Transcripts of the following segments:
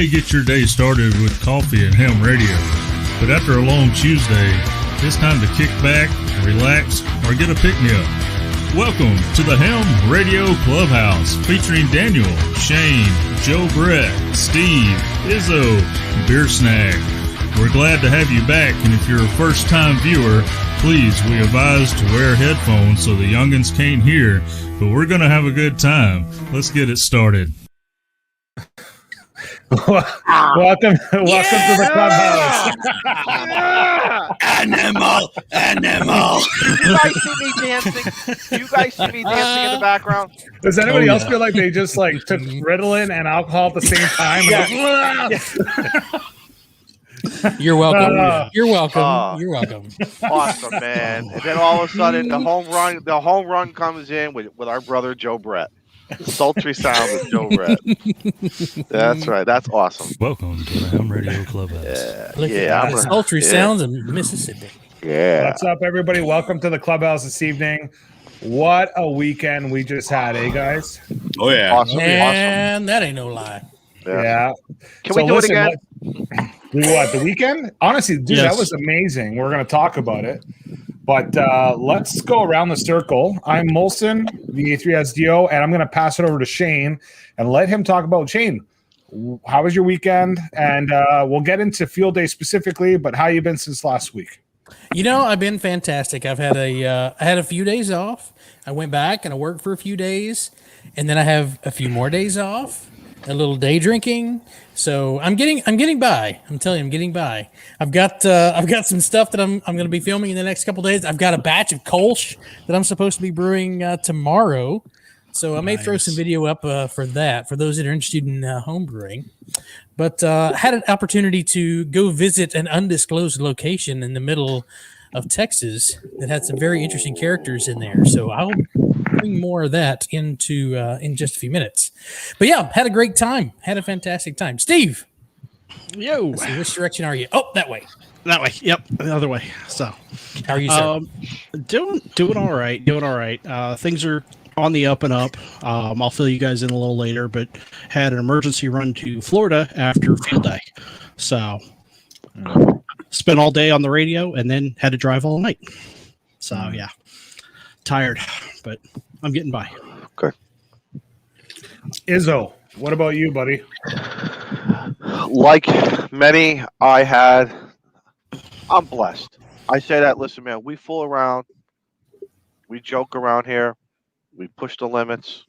may get your day started with coffee and ham radio, but after a long Tuesday, it's time to kick back, relax, or get a pick-me-up. Welcome to the Ham Radio Clubhouse, featuring Daniel, Shane, Joe Brett, Steve, Izzo, Beer Snag. We're glad to have you back, and if you're a first-time viewer, please, we advise to wear headphones so the youngins can't hear, but we're going to have a good time. Let's get it started. Welcome to the clubhouse. Animal. You guys see me dancing? You guys see me dancing in the background? Does anybody else feel like they just took Ritalin and alcohol at the same time? You're welcome. You're welcome. You're welcome. Awesome, man. And then all of a sudden the home run comes in with our brother Joe Brett. Sultry sound of Joe Brett. That's right. That's awesome. Welcome to the Ham Radio Clubhouse. Sultry sounds of Mississippi. Yeah. What's up, everybody? Welcome to the clubhouse this evening. What a weekend we just had, guys? Oh, yeah. Awesome. Man, that ain't no lie. Yeah. Can we do it again? Do what? The weekend? Honestly, dude, Yes. That was amazing. We're going to talk about it. But let's go around the circle. I'm Molson, the A3SDO, and I'm going to pass it over to Shane and let him talk about Shane. How was your weekend? And we'll get into field day specifically, but how you been since last week? You know, I've been fantastic. I've had I had a few days off. I went back and I worked for a few days, and then I have a few more days off. A little day drinking, so I'm getting by. I'm telling you, I'm getting by. I've got some stuff that I'm going to be filming in the next couple days. I've got a batch of Kolsch that I'm supposed to be brewing tomorrow, so I may throw some video up for that for those that are interested in home brewing. But had an opportunity to go visit an undisclosed location in the middle of Texas that had some very interesting characters in there. So I'll bring more of that into in just a few minutes. But yeah, had a great time. Had a fantastic time. Steve. Yo. Let's see, which direction are you? Oh, that way. That way. Yep. The other way. So how are you, sir? Doing all right. Doing all right. Things are on the up and up. I'll fill you guys in a little later, but had an emergency run to Florida after field day. So spent all day on the radio and then had to drive all night. So yeah, tired, but I'm getting by. Good. Izzo, what about you, buddy? Like many, I'm blessed. I say that, listen, man, we fool around. We joke around here. We push the limits.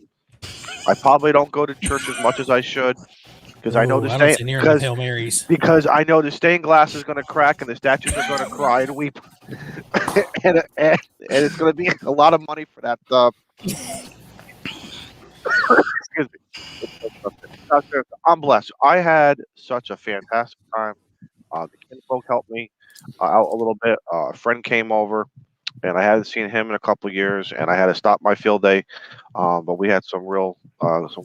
I probably don't go to church as much as I should because I know the Hail Marys. Because I know the stained glass is going to crack and the statues are going to cry and weep, and it's going to be a lot of money for that. Excuse me. I'm blessed. I had such a fantastic time. The kinfolk helped me out a little bit. A friend came over, and I hadn't seen him in a couple of years, and I had to stop my field day. But we had some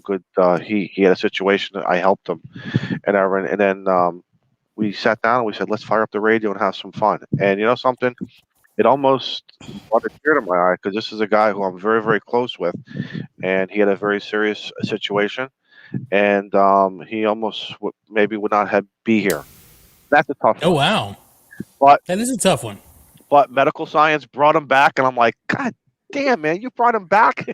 good. He had a situation that I helped him, and then we sat down and we said, let's fire up the radio and have some fun. And you know something? It almost brought a tear to my eye because this is a guy who I'm very, very close with, and he had a very serious situation, and he almost maybe would not be here. That's a tough one. Oh, wow. But that is a tough one. But medical science brought him back, and I'm like, God damn, man, you brought him back.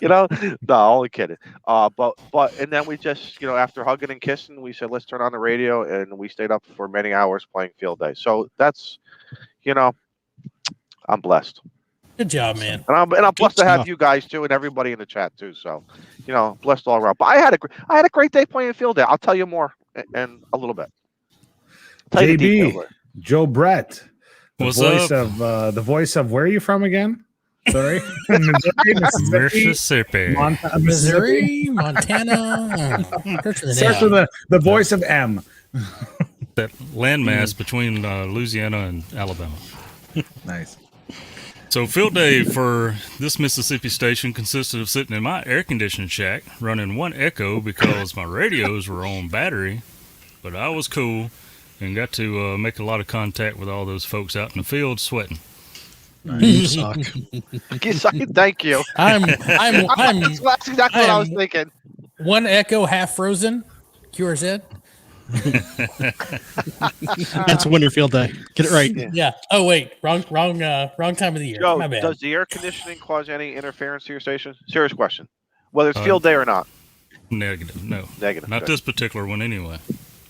No, only kidding. But and then we just, after hugging and kissing, we said, let's turn on the radio, and we stayed up for many hours playing field day. So that's, I'm blessed. Good job, man. And I'm blessed to have you guys too, and everybody in the chat too. So, blessed all around. But I had a great day playing field day. I'll tell you more in a little bit. JB, Joe Brett, the voice of where are you from again? Sorry, Mississippi, Missouri, Montana. Starts with the voice of M. That landmass between Louisiana and Alabama. Nice. So field day for this Mississippi station consisted of sitting in my air-conditioned shack, running one echo because my radios were on battery, but I was cool and got to make a lot of contact with all those folks out in the field sweating. You suck. Thank you. That's exactly what I was thinking. One echo, half frozen. QRZ. That's Winter Field Day. Get it right. Yeah. Oh wait, wrong time of the year. Joe, My bad. does the air conditioning cause any interference to your station? Serious question. Whether it's field day or not. Negative. No. Negative. Not good. this particular one anyway.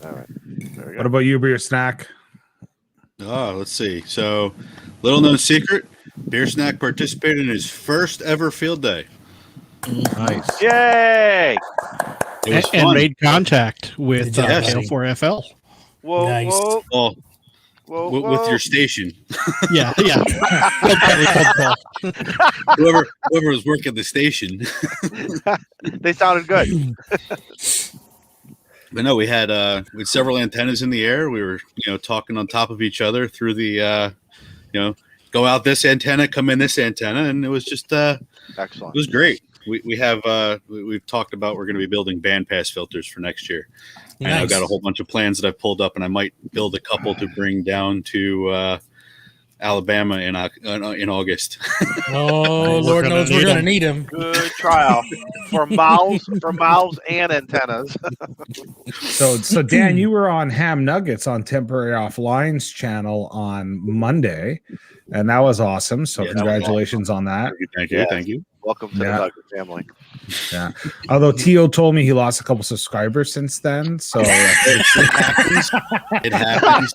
All right. There we go. What about you, Beer Snack? Oh, let's see. So, little known secret, Beer Snack participated in his first ever field day. Nice. Yay! It was And fun. made contact with Yes. L4FL. Whoa, Nice. whoa, Well, whoa, with your station. Yeah. Whoever was working the station. They sounded good. But no, we had several antennas in the air. We were, talking on top of each other through the, go out this antenna, come in this antenna, and it was just, Excellent. it was great. We've talked about we're going to be building bandpass filters for next year. And I've got a whole bunch of plans that I've pulled up, and I might build a couple to bring down to Alabama in August. Oh, Lord knows we're going to need them. Good trial for mouths and antennas. So Dan, you were on Ham Nuggets on Temporary Offline's channel on Monday, and that was awesome. So Yeah, that was congratulations on that. Thank you. Yeah. Thank you. Welcome to the Nugget family. Yeah. Although Tio told me he lost a couple subscribers since then, so It happens.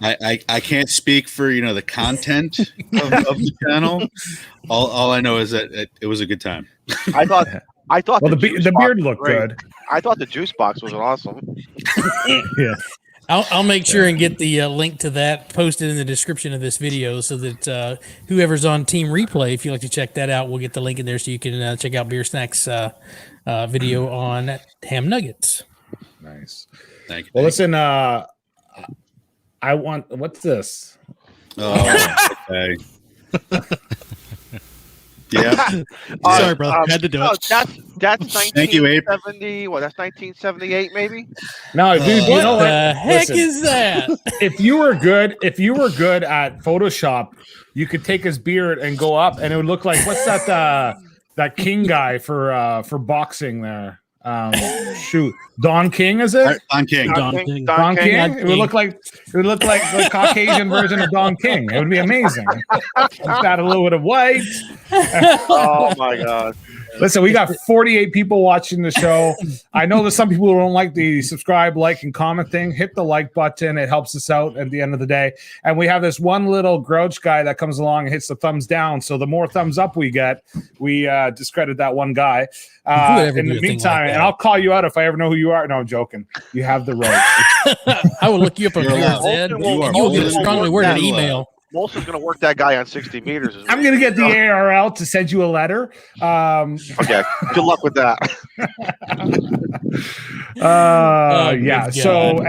I can't speak for the content of the channel. All I know is that it was a good time. I thought well, the juice beard box was looked great. good. I thought the juice box was awesome. Yeah. I'll make sure and get the link to that posted in the description of this video so that whoever's on Team Replay, if you'd like to check that out, we'll get the link in there so you can check out Beer Snack's video on Ham Nuggets. Nice. Thank you. Well, listen, I want what's this? Oh, okay. Yeah. Sorry, brother. Had to do No, it. that's Thank you, Abe. 1970. What? That's 1978, maybe. No, dude, you What know the what? heck Listen, is that? if you were good at Photoshop, you could take his beard and go up, and it would look like what's that King guy for boxing there? Shoot, Don King, is it? Don King. Don King. Don King? King. It would look like the Caucasian version of Don King. It would be amazing. It's got a little bit of white. Oh my God. Listen, we got 48 people watching the show. I know there's some people who don't like the subscribe, like, and comment thing. Hit the like button. It helps us out at the end of the day. And we have this one little grouch guy that comes along and hits the thumbs down. So the more thumbs up we get, we discredit that one guy. In the meantime, and I'll call you out if I ever know who you are. No, I'm joking. You have the right. I will look you up on You're Beers, allowed. Ed. You You are will get a more strongly than worded allowed. email. Molson's going to work that guy on 60 meters. I'm going to get the ARL to send you a letter. Okay. Good luck with that. Yeah. good So,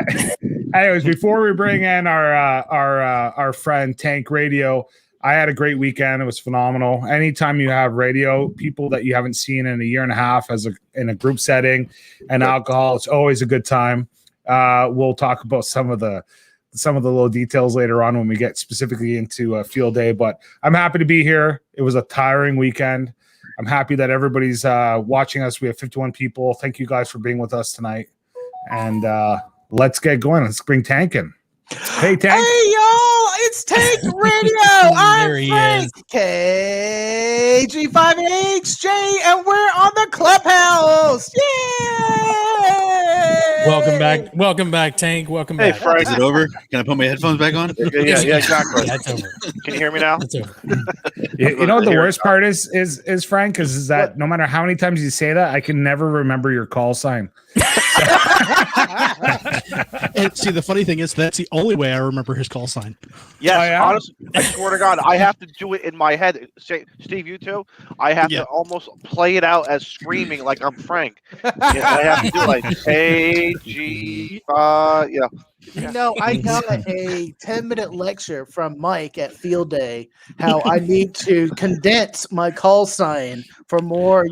anyways, before we bring in our friend Tank Radio, I had a great weekend. It was phenomenal. Anytime you have radio people that you haven't seen in a year and a half in a group setting and alcohol, it's always a good time. We'll talk about some of the little details later on when we get specifically into field day, but I'm happy to be here. It was a tiring weekend. I'm happy that everybody's watching us. We have 51 people. Thank you guys for being with us tonight. And let's get going. Let's bring Tank in. Hey, Tank. Hey, y'all, it's Tank Radio. There he I'm is. Frank, KG5HJ, and we're on the Clubhouse. Yay! Welcome back, Tank. Welcome Hey, back. Frank. Is it over? Can I put my headphones back on? Yeah, exactly. Yeah, it's over. Can you hear me now? It's over. You know what the worst part is Frank, is that no matter how many times you say that, I can never remember your call sign. And see, the funny thing is, that's the only way I remember his call sign. Yes, Oh, yeah? honestly, I swear to God, I have to do it in my head. Steve, you too? I have to almost play it out as screaming like I'm Frank. I have to do like A-G, yeah. You know, I got a 10-minute lecture from Mike at Field Day how I need to condense my call sign for more,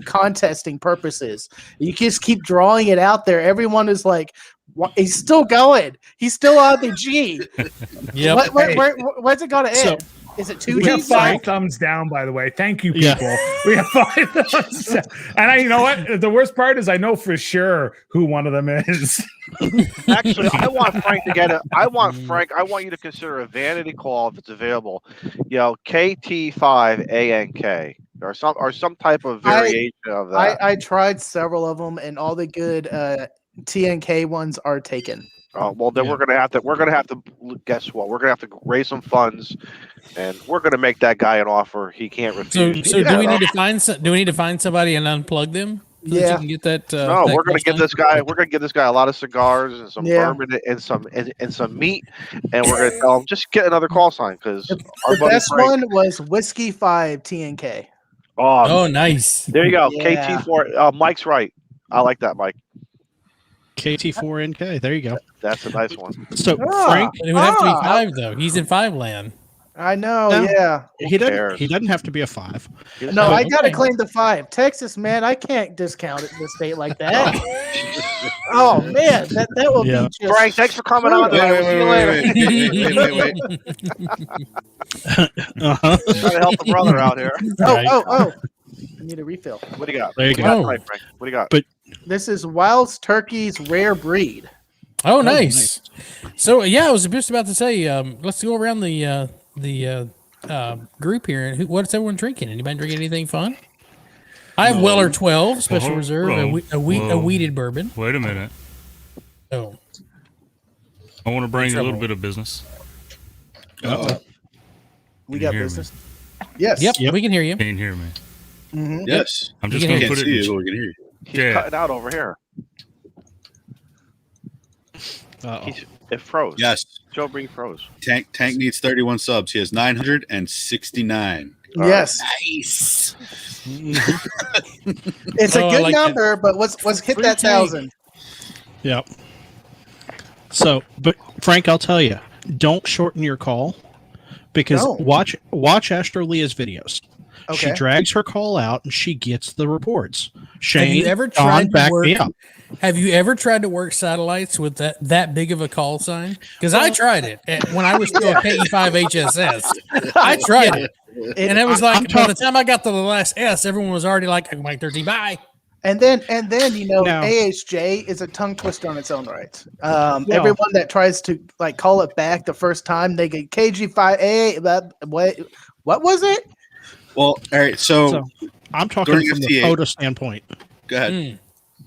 contesting purposes. You just keep drawing it out there. Everyone is like, he's still going. He's still on the G. Yep. Where's it going to end? Is it 2 We have G's? 5 thumbs down, by the way. Thank you, Yeah. people. We have 5 thumbs down. And you know what? The worst part is I know for sure who one of them is. Actually, I want Frank to get it. I want you to consider a vanity call if it's available. KT5ANK or some type of variation of that. I tried several of them, and all the good TNK ones are taken. Well, then we're gonna have to guess what? We're gonna have to raise some funds, and we're gonna make that guy an offer he can't refuse. So do we need to find somebody and unplug them? So that you can get that. No, that we're gonna give this guy. We're gonna give this guy a lot of cigars and some Yeah. bourbon and some meat, and we're gonna tell him just get another call sign because The best one was Whiskey 5 TNK. Oh, nice. There you go. Yeah. KT4. Mike's right. I like that, Mike. KT4NK. There you go. That's a nice one. So Frank, It would have to be 5 though. He's in 5 land. I know, No. yeah. he cares? doesn't have to be a 5. No, I gotta okay. claim the 5. Texas, man, I can't discount it in the state like that. Oh man, that will Yeah. be just Frank, thanks for coming on. Wait, We'll see you later. wait. Uh-huh. Trying to help a brother out here. Right. Oh. I need a refill. What do you got? There you What do go. got Oh. tonight, Frank? What do you got? But- This is Wild's Turkey's rare breed. Oh, nice. So yeah, I was just about to say, let's go around the group here. And what's everyone drinking? Anybody drinking anything fun? I have Weller 12 Special Whoa, Reserve, a whoa. weeded bourbon. Wait a minute. Oh, I want to bring a little bit of business. We Can got you hear business. Yes. yep, we can hear you. Can you hear me? Mhm. Yes. I'm You just can going to Can't put see it you, in. but we can hear you. He's Yeah. cutting out over here. Uh-oh. It froze. Yes. Joe Bree froze. Tank needs 31 subs. He has 969. Yes. Nice. It's a Oh, I good like that. number, but let's hit Free that tank. 1,000. Yep. So, but Frank, I'll tell you, don't shorten your call because No. watch Astro Leah's videos. She Okay. drags her call out and she gets the reports. Shane, Have you ever Don, tried to back work? me up. Have you ever tried to work satellites with that big of a call sign? Because I tried it when I was still a KE5 HSS. I tried it, and it was like by the time I got to the last S, everyone was already like, "Mike 13, bye." And then No. AHJ is a tongue twister on its own right. Everyone that tries to like call it back the first time, they get KG5A. What was it? Well, all right. So I'm talking during from the FTA POTA standpoint. go ahead. Mm.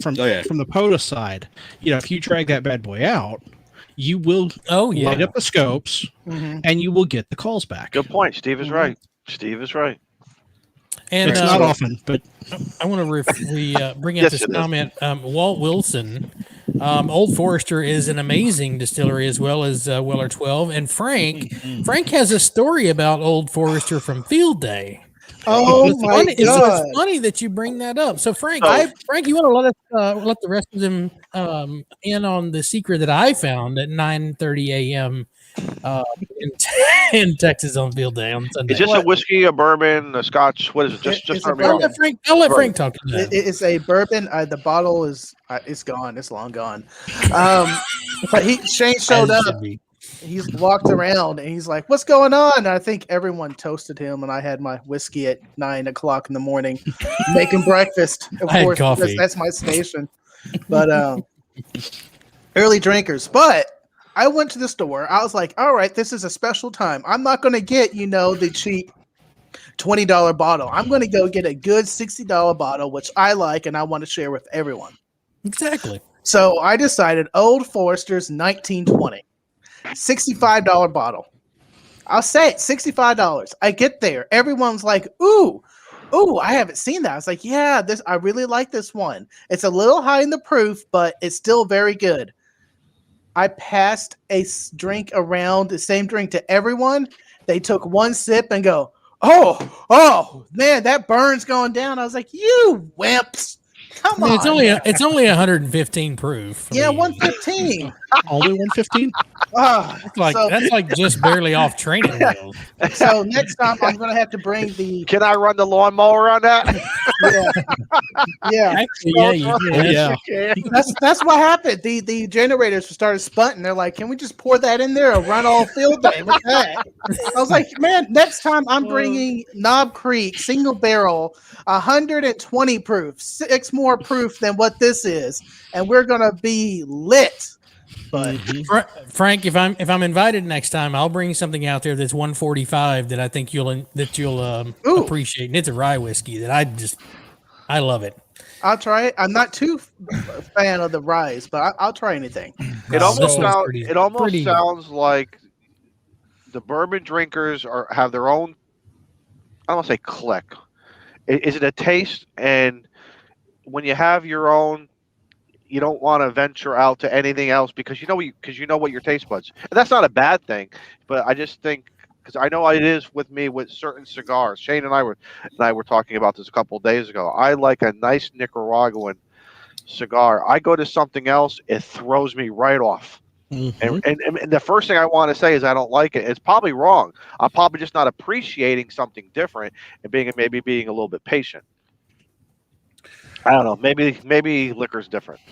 From Oh, yeah. from the POTA side, if you drag that bad boy out, you will Oh yeah. light up the scopes Mhm. and you will get the calls back. Good point. Steve is right. Steve is right. And It's not often, but I want to bring up Yes, this it is. comment. Walt Wilson, Old Forester is an amazing distillery as well as Weller 12. And Frank has a story about Old Forester from Field Day. Oh It's my funny, god! it's funny that you bring that up. So Frank, So- Frank, you want to let the rest of them in on the secret that I found at 9:30 a.m. In Texas on Field Day on Sunday. Is this a whiskey, a bourbon, a scotch? What is it? Just It's start a me off. I'll let Frank talk to that. It's a bourbon. The bottle is it's gone. It's long gone. But Shane showed As it up. should be. He's walked around and he's like, "What's going on?" And I think everyone toasted him, and I had my whiskey at 9:00 in the morning, making breakfast. Of I had course, coffee. because that's my station. But early drinkers. But I went to the store. I was like, "All right, this is a special time. I'm not going to get the cheap $20 bottle. I'm going to go get a good $60 bottle, which I like, and I want to share with everyone." Exactly. So I decided Old Forester's 1920. $65 bottle. I'll say it, $65. I get there. Everyone's like, ooh, I haven't seen that. I was like, yeah, I really like this one. It's a little high in the proof, but it's still very good. I passed a drink around, the same drink to everyone. They took one sip and go, oh, man, that burn's going down. I was like, you wimps. Come I mean, on. it's only 115 proof. I Yeah, mean, 115. Only 115. that's like just barely off training wheels. So next time I'm gonna have to bring the Can I run the lawnmower on that? yeah. Actually, yeah, you did. Yeah. That's what happened. The generators started sputting. They're like, "Can we just pour that in there and run all field day with that?" I was like, "Man, next time I'm bringing Knob Creek single barrel, 120 proof, 6 more proof than what this is, and we're gonna be lit." But Frank, if I'm invited next time, I'll bring something out there that's 145 that I think you'll appreciate, and it's a rye whiskey that I love it. I'll try it. I'm not too fan of the rise, but I'll try anything. It almost pretty- sounds like the bourbon drinkers have their own. I don't want to say clique. Is it a taste? And when you have your own, you don't want to venture out to anything else because you know what your taste buds. And that's not a bad thing, but I just think because I know it is with me with certain cigars. Shane and I were talking about this a couple of days ago. I like a nice Nicaraguan cigar. I go to something else, it throws me right off. And the first thing I want to say is I don't like it. It's probably wrong. I'm probably just not appreciating something different and maybe being a little bit patient. I don't know. Maybe liquor's different.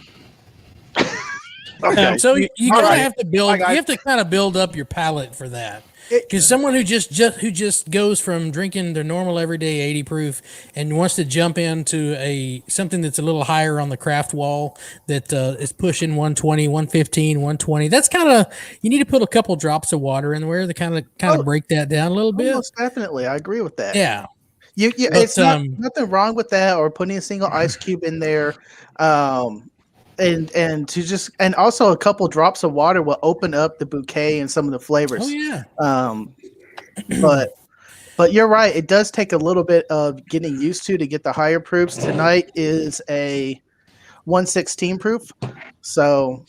Okay. So you kind of right. have to build. Bye, guys. You have to kind of build up your palate for that. Because someone who just goes from drinking their normal everyday 80 proof and wants to jump into something that's a little higher on the craft wall that is pushing 120, 115, 120. That's kind of, you need to put a couple drops of water in there to kind of break that down a little bit. Most definitely, I agree with that. Yeah. It's nothing wrong with that, or putting a single ice cube in there, and also a couple drops of water will open up the bouquet and some of the flavors. Oh yeah. But you're right. It does take a little bit of getting used to get the higher proofs. Tonight is a 116 proof, so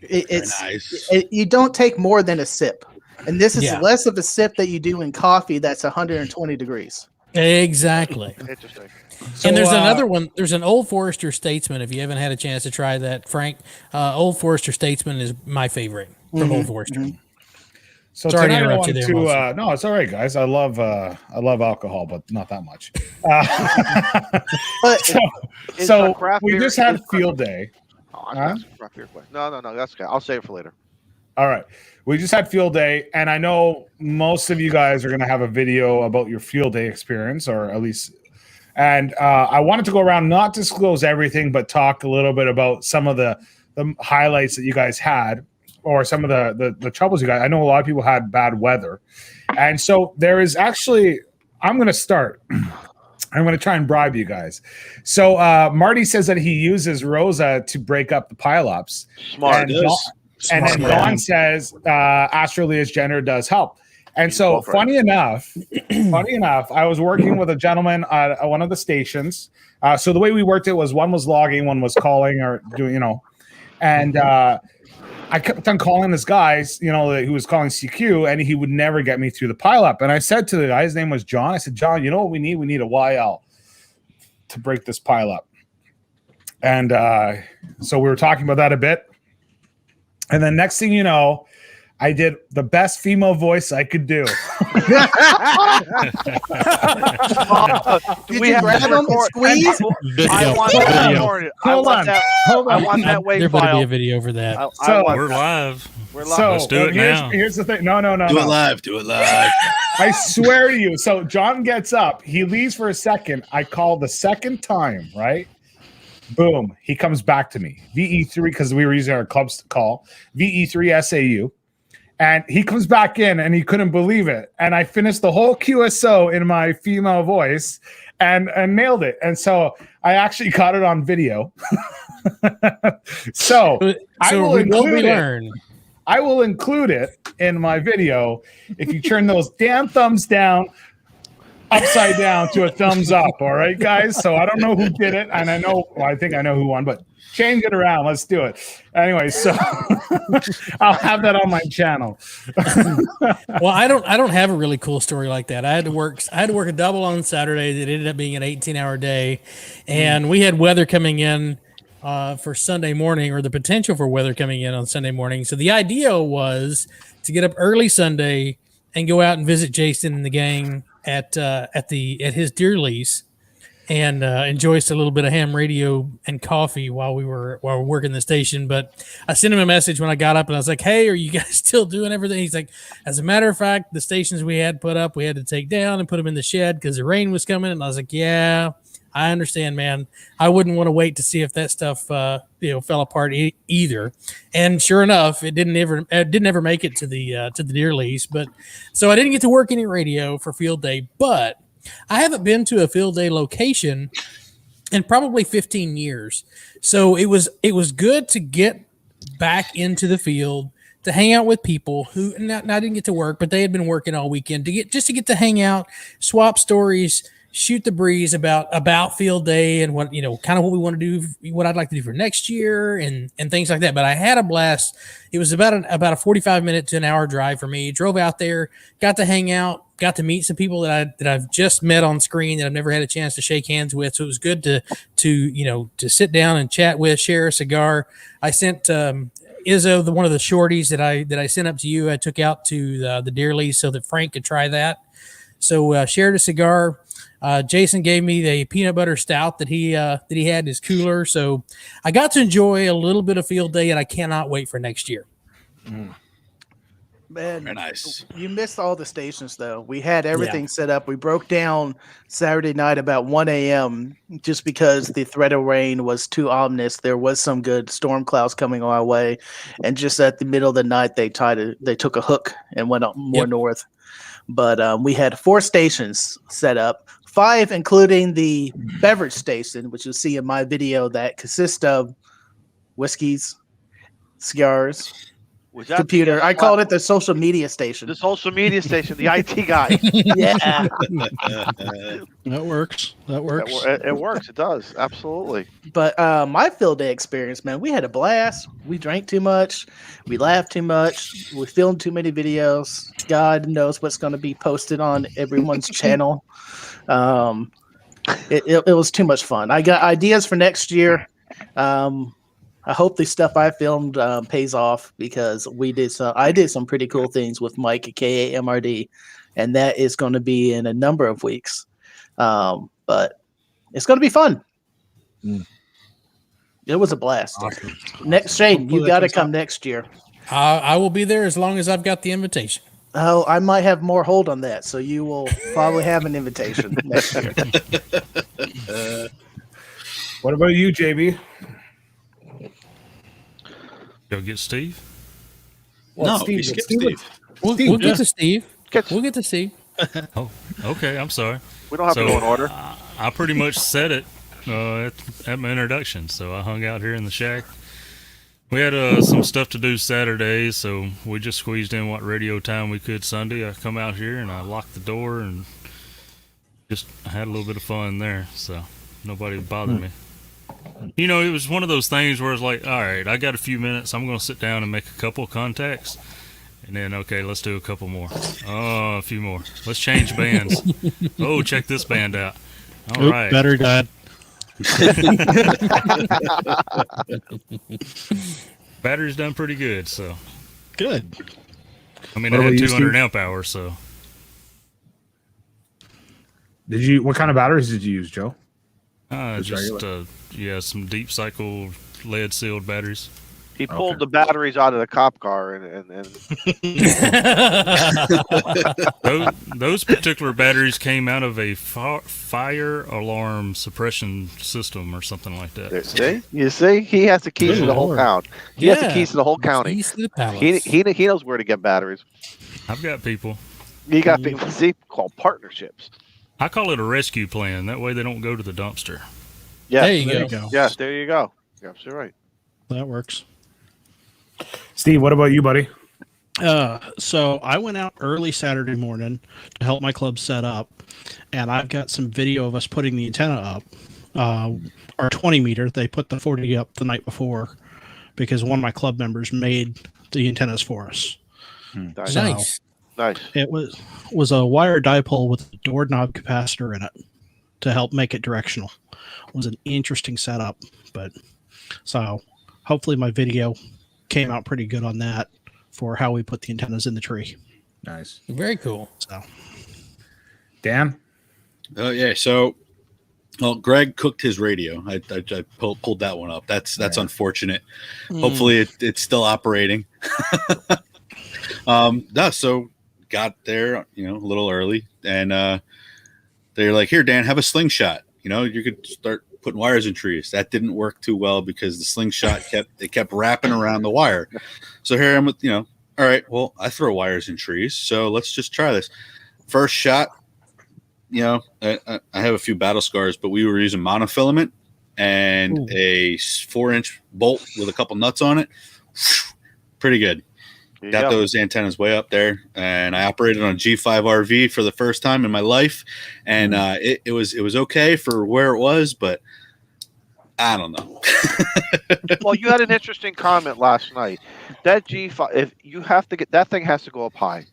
it's nice. You don't take more than a sip, and this is less of a sip that you do in coffee that's 120 degrees. Exactly. Interesting. And there's another one. There's an Old Forester Statesman. If you haven't had a chance to try that, Frank, Old Forester Statesman is my favorite from Old Forester. Mm-hmm. So sorry to tonight I interrupt want you there. no, it's all right, guys. I love alcohol, but not that much. So we just had field day. Craft beer question. No, that's okay. I'll save it for later. All right. We just had field day, and I know most of you guys are going to have a video about your field day experience, or at least. And I wanted to go around, not disclose everything, but talk a little bit about some of the highlights that you guys had, or some of the troubles you guys. I know a lot of people had bad weather, and so there is actually. I'm going to start. I'm going to try and bribe you guys. So Marty says that he uses Rosa to break up the pileups. Smart. And then Don says Astralea's gender does help. And so funny enough, I was working with a gentleman at one of the stations. So the way we worked it was one was logging, one was calling or doing, and I kept on calling this guy, who was calling CQ, and he would never get me through the pileup. And I said to the guy, his name was John. I said, John, you know what we need? We need a YL to break this pileup. And so we were talking about that a bit. And then next thing you know, I did the best female voice I could do. Did you grab them and squeeze? I want that recorded. Hold on. I want that wave There better be file. a video for that. We're live. So Let's do it now. Here's the thing. No. Do it live. I swear to you. So John gets up. He leaves for a second. I call the second time, right? Boom. He comes back to me. VE3, because we were using our club's call. VE3 SAU. And he comes back in and he couldn't believe it. And I finished the whole QSO in my female voice and nailed it. And so I actually got it on video. So I will include it in my video. If you turn those damn thumbs down, upside down to a thumbs up. All right, guys. So I don't know who did it, and I think I know who won, but change it around. Let's do it. Anyway, so I'll have that on my channel. Well, I don't have a really cool story like that. I had to work a double on Saturday that ended up being an 18-hour day, and we had weather coming in for Sunday morning, or the potential for weather coming in on Sunday morning. So the idea was to get up early Sunday and go out and visit Jason and the gang at his deer lease, and enjoy us a little bit of ham radio and coffee while we're working the station. But I sent him a message when I got up, and I was like, "Hey, are you guys still doing everything?" He's like, "As a matter of fact, the stations we had put up, we had to take down and put them in the shed because the rain was coming." And I was like, "Yeah, I understand, man. I wouldn't want to wait to see if that stuff fell apart either." And sure enough, it didn't ever make it to the deer lease. But so I didn't get to work any radio for field day, but I haven't been to a field day location in probably 15 years. So it was good to get back into the field, to hang out with people who I didn't get to work, but they had been working all weekend, to get to hang out, swap stories, shoot the breeze about field day and what, kind of what we want to do, what I'd like to do for next year and things like that. But I had a blast. It was about a 45 minute to an hour drive for me. Drove out there, got to hang out, got to meet some people that I've just met on screen that I've never had a chance to shake hands with. So it was good to sit down and chat with, share a cigar. I sent Izzo, one of the shorties that I sent up to you, I took out to the deer lease so that Frank could try that. So shared a cigar. Jason gave me the peanut butter stout that he had in his cooler. So I got to enjoy a little bit of field day, and I cannot wait for next year. Man, Very nice. You missed all the stations, though. We had everything set up. We broke down Saturday night about 1 a.m. just because the threat of rain was too ominous. There was some good storm clouds coming our way, and just at the middle of the night, they took a hook and went up more north. But we had 4 stations set up, 5 including the beverage station, which you'll see in my video, that consists of whiskeys, cigars, computer. I called it the social media station. The social media station, the IT guy. Yeah. That works. It works. It does. Absolutely. But my field day experience, man, we had a blast. We drank too much. We laughed too much. We filmed too many videos. God knows what's going to be posted on everyone's channel. It was too much fun. I got ideas for next year. I hope the stuff I filmed pays off, because I did some pretty cool things with Mike at KAMRD, and that is going to be in a number of weeks. But it's going to be fun. It was a blast. Awesome. Next, Shane, you got to come next year. I will be there as long as I've got the invitation. Oh, I might have more hold on that, so you will probably have an invitation next year. What about you, JB? Go get Steve. Well, we skipped Steve. We'll get to Steve. We'll get to Steve. Oh, okay. I'm sorry. We don't have to go in order. I pretty much said it at my introduction. So I hung out here in the shack. We had some stuff to do Saturday, so we just squeezed in what radio time we could Sunday. I come out here and I locked the door and I had a little bit of fun there, so nobody bothered me. It was one of those things where it's like, all right, I got a few minutes. I'm going to sit down and make a couple of contacts. And then, okay, let's do a couple more. Oh, a few more. Let's change bands. Oh, check this band out. All right. Battery died. Battery's done pretty good, so. Good. I mean, I had 200 amp hours, so. What kind of batteries did you use, Joe? Some deep cycle lead sealed batteries. He pulled the batteries out of the cop car and those particular batteries came out of a fire alarm suppression system or something like that. See? You see? He has the keys to the whole town. He has the keys to the whole county. Keys to the palace. He knows where to get batteries. I've got people. You got people, called partnerships. I call it a rescue plan. That way they don't go to the dumpster. Yeah, there you go. Yes, there you go. You're absolutely right. That works. Steve, what about you, buddy? So I went out early Saturday morning to help my club set up, and I've got some video of us putting the antenna up. Our 20 meter, they put the 40 up the night before because one of my club members made the antennas for us. Nice. So Nice. it was a wire dipole with a doorknob capacitor in it to help make it directional. It was an interesting setup, but so hopefully my video came out pretty good on that for how we put the antennas in the tree. Nice. Very cool. So, Dan? Oh yeah. So, well, Greg cooked his radio. I pulled that one up. That's unfortunate. Hopefully it's still operating. So got there, a little early, and they're like, "Here, Dan, have a slingshot. You could start putting wires in trees." That didn't work too well because the slingshot kept wrapping around the wire. So here I'm with, all right, well, I throw wires in trees, so let's just try this. First shot, I have a few battle scars, but we were using monofilament and a 4-inch bolt with a couple nuts on it. Pretty good. Got those antennas way up there, and I operated on a G5 RV for the first time in my life, and it was okay for where it was, but I don't know. Well, you had an interesting comment last night. That G5, if you have to get that thing, has to go up high.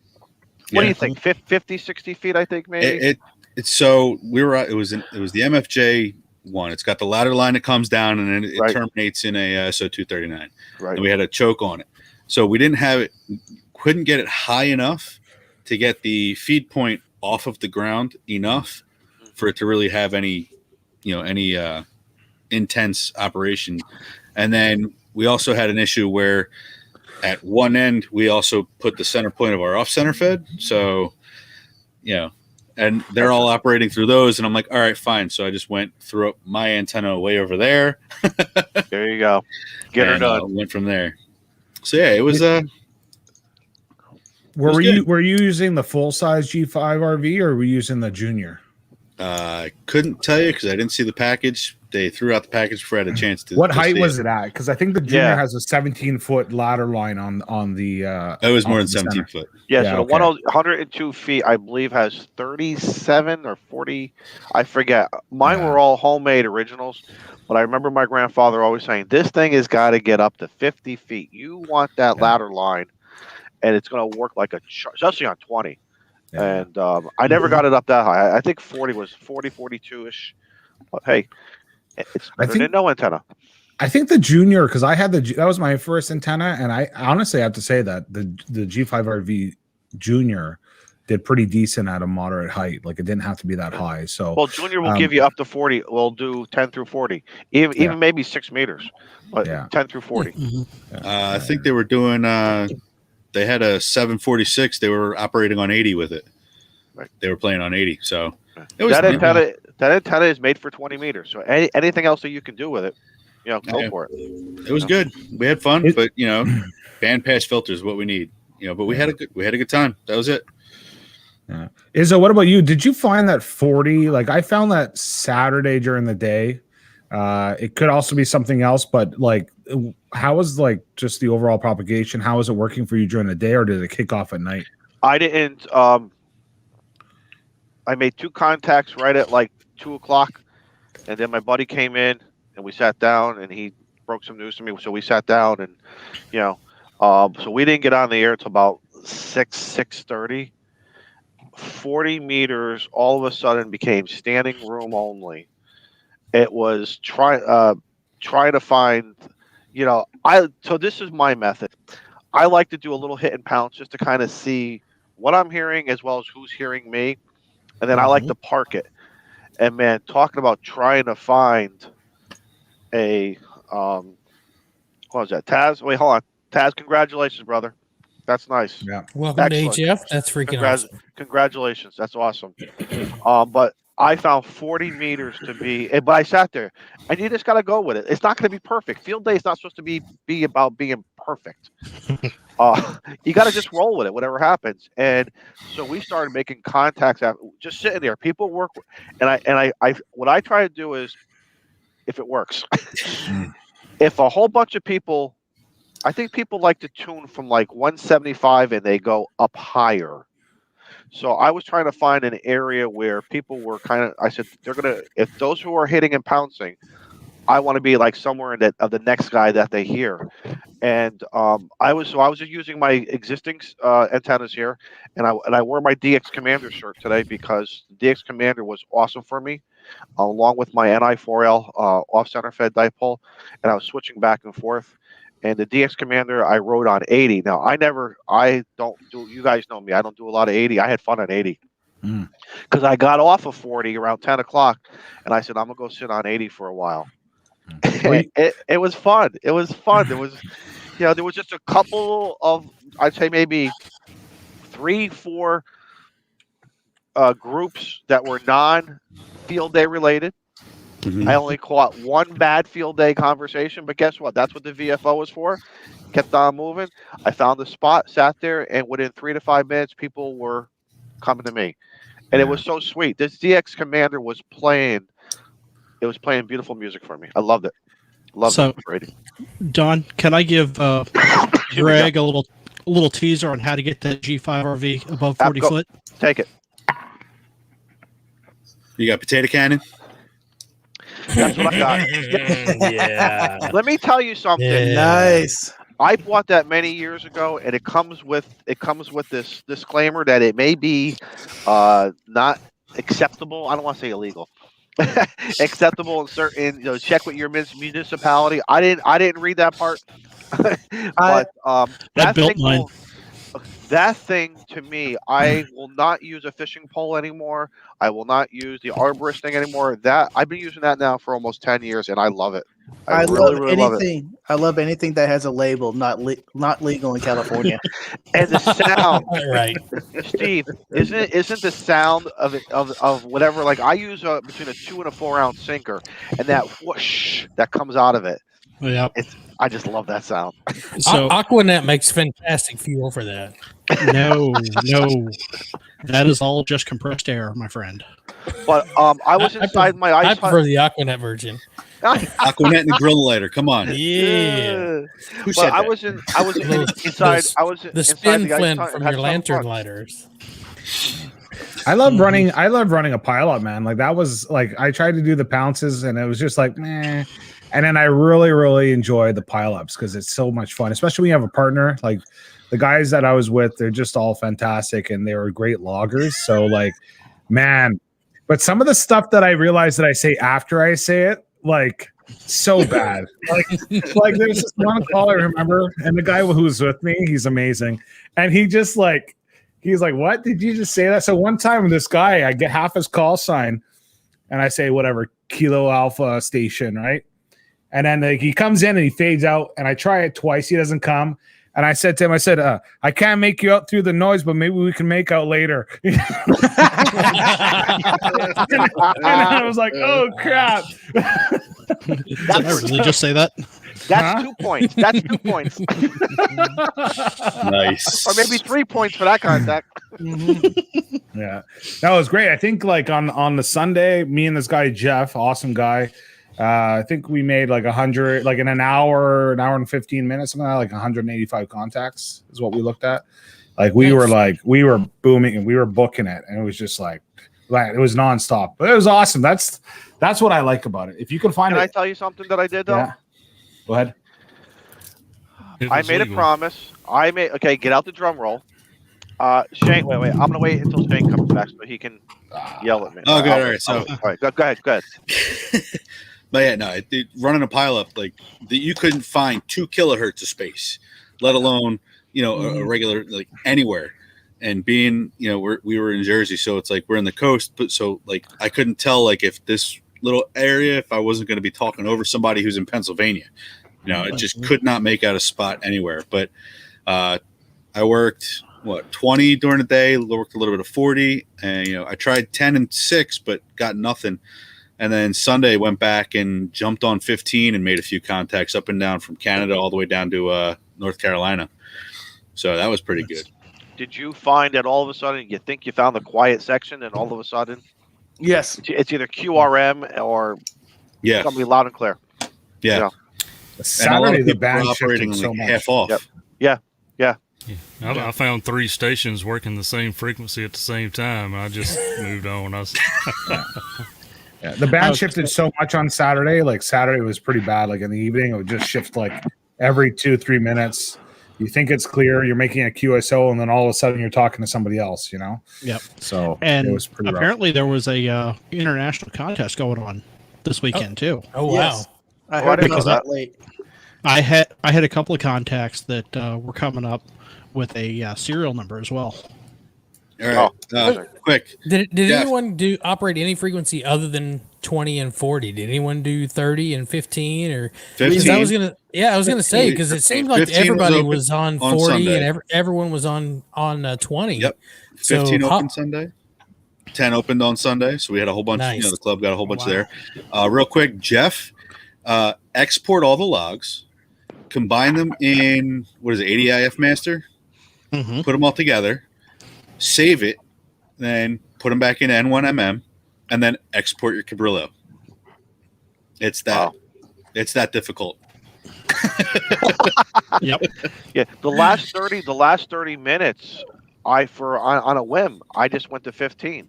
What do you think? 50, 60 feet, I think, maybe. So we were. It was the MFJ one. It's got the ladder line that comes down, and then it terminates in a SO239. Right. And we had a choke on it. So we didn't have it, couldn't get it high enough to get the feed point off of the ground enough for it to really have any intense operation. And then we also had an issue where at one end, we also put the center point of our off center fed. So, and they're all operating through those. And I'm like, all right, fine. So I just threw up my antenna way over there. There you go. Get her done. Went from there. So yeah, it was. Were you using the full size G5 RV or were you using the junior? I couldn't tell you because I didn't see the package. They threw out the package before I had a chance to. What height was it at? Because I think the junior has a 17-foot ladder line on the. It was more than 17 foot. Yeah, so the 102 feet, I believe, has 37 or 40. I forget. Mine were all homemade originals, but I remember my grandfather always saying, "This thing has got to get up to 50 feet. You want that ladder line, and it's going to work like especially on 20." Yeah. And I never got it up that high. I think 40 was 42-ish. But hey, it's better than no antenna. I think the junior, because I had that was my first antenna, and I honestly have to say that the G5 RV junior did pretty decent at a moderate height. Like it didn't have to be that high. So junior will give you up to 40. We'll do 10 through 40, even maybe 6 meters, but 10 through 40. I think they were doing. They had a 746. They were operating on 80 with it. Right. They were playing on 80. So it was that antenna is made for 20 meters. So anything else that you can do with it, go for it. It was good. We had fun, but bandpass filters is what we need. But we had a good time. That was it. Yeah. Izzo, what about you? Did you find that 40? Like I found that Saturday during the day. It could also be something else, but like, how was like just the overall propagation? How was it working for you during the day, or did it kick off at night? I didn't. I made 2 contacts right at like 2:00, and then my buddy came in and we sat down, and he broke some news to me. So we sat down, and so we didn't get on the air until about 6:30. 40 meters all of a sudden became standing room only. It was try to find, so this is my method. I like to do a little hit and pounce just to kind of see what I'm hearing as well as who's hearing me. And then I like to park it. And man, talking about trying to find a, what was that? Taz? Wait, hold on. Taz, congratulations, brother. That's nice. Yeah. Welcome to HF. That's freaking awesome. Congratulations. That's awesome. But I found 40 meters to be, but I sat there, and you just got to go with it. It's not going to be perfect. Field day is not supposed to be about being perfect. You got to just roll with it, whatever happens. And so we started making contacts, just sitting there. People work, and I what I try to do is, if it works, if a whole bunch of people I think people like to tune from like 175 and they go up higher. So I was trying to find an area where people were I said, if those who are hitting and pouncing, I want to be like somewhere in of the next guy that they hear. And I was just using my existing antennas here, and I wore my DX Commander shirt today because the DX Commander was awesome for me, along with my NI4L off center fed dipole, and I was switching back and forth. And the DX Commander I rode on 80. Now I don't do. You guys know me. I don't do a lot of 80. I had fun at 80 because I got off of 40 around 10 o'clock, and I said I'm gonna go sit on 80 for a while. It was fun. It was fun. There was, there was just a couple of, I'd say maybe 3-4 groups that were non-field day related. Mm-hmm. I only caught one bad field day conversation, but guess what? That's what the VFO was for. Kept on moving. I found the spot, sat there, and within 3 to 5 minutes, people were coming to me, and it was so sweet. This DX Commander was playing. It was playing beautiful music for me. I loved it. It. Don, can I give Greg a little teaser on how to get that G5 RV above 40 foot? Take it. You got potato cannon? That's what I got. Yeah. Let me tell you something. Yeah. Nice. I bought that many years ago, and it comes with this disclaimer that it may be not acceptable. I don't want to say illegal. Acceptable in certain, check with your municipality. I didn't read that part, but that thing to me, I will not use a fishing pole anymore. I will not use the arborist thing anymore. That I've been using that now for almost 10 years, and I love it. I love anything. I love anything that has a label not legal in California. And the sound, right, Steve? Isn't the sound of it of whatever? Like I use between a 2 and a 4 ounce sinker, and that whoosh that comes out of it. Yeah, I just love that sound. So Aquanet makes fantastic fuel for that. No, that is all just compressed air, my friend. But I was inside my ice. I prefer the Aquanet version. Aquanet and the grill lighter. Come on. Yeah. Who said that? I was inside. I was the spin flint from your lantern lighters. I love running a pilot, man. Like that was like I tried to do the pounces and it was just like meh. And then I really, really enjoy the pile-ups because it's so much fun, especially when you have a partner. Like the guys that I was with, they're just all fantastic and they were great loggers. So like, man, but some of the stuff that I realize that I say after I say it, like so bad. like there's this one call I remember, and the guy who was with me, he's amazing. And he's like, what did you just say that? So one time with this guy, I get half his call sign and I say, whatever, Kilo Alpha Station, right? And then he comes in and he fades out, and I try it twice. He doesn't come. And I said to him, I can't make you out through the noise, but maybe we can make out later. And I was like, oh, crap. Did I really just say that? That's 2 points. That's 2 points. Nice. Or maybe 3 points for that contact. Yeah. That was great. I think like on the Sunday, me and this guy, Jeff, awesome guy, I think we made like 100, like in an hour and 15 minutes, something like 185 contacts is what we looked at. Like we were booming and we were booking it, and it was just like it was nonstop. But it was awesome. That's what I like about it. If you can find Can it. I tell you something that I did though? Yeah. Go ahead. I made a promise. Okay, get out the drum roll. Shane, wait. I'm gonna wait until Shane comes back so he can yell at me. Oh, good. All right. So all right, go ahead. But yeah, no, running a pileup like you couldn't find 2 kilohertz of space, let alone a regular like anywhere. And being we were in Jersey, so it's like we're in the coast, but so like I couldn't tell like if this little area, if I wasn't going to be talking over somebody who's in Pennsylvania, it just could not make out a spot anywhere. But I worked 20 during the day, worked a little bit of 40, and I tried 10 and 6, but got nothing. And then Sunday went back and jumped on 15 and made a few contacts up and down from Canada all the way down to North Carolina. So that was pretty good. Did you find that all of a sudden you think you found the quiet section, and all of a sudden, yes, it's either QRM or somebody loud and clear? Yeah. Saturday, the band are operating shifted so like much. half off. Yep. Yeah. I found 3 stations working the same frequency at the same time. I just moved on. Yeah, the band shifted so much on Saturday. Like Saturday was pretty bad. Like in the evening, it would just shift like every 2-3 minutes. You think it's clear, you're making a QSO, and then all of a sudden you're talking to somebody else, you know? Yep. So And it was pretty apparently there was a international contest going on this weekend too. Oh wow. Yes. I heard didn't about know that late. I had a couple of contacts that were coming up with a serial number as well. All right, quick. Did Jeff. anyone operate any frequency other than 20 and 40? Did anyone do 30 and 15 or 15. I was gonna say because it seemed like 15 was everybody open was on on 40 Sunday. and everyone was on 20. Yep. So 15 opened Sunday. 10 opened on Sunday. So we had a whole bunch. Nice. The club got a whole bunch there. Real quick, Jeff, export all the logs, combine them in 80 IF master, put them all together, save it, then put them back in N1MM, and then export your Cabrillo. It's that difficult. Yep. Yeah. The last 30 minutes, on a whim, I just went to 15.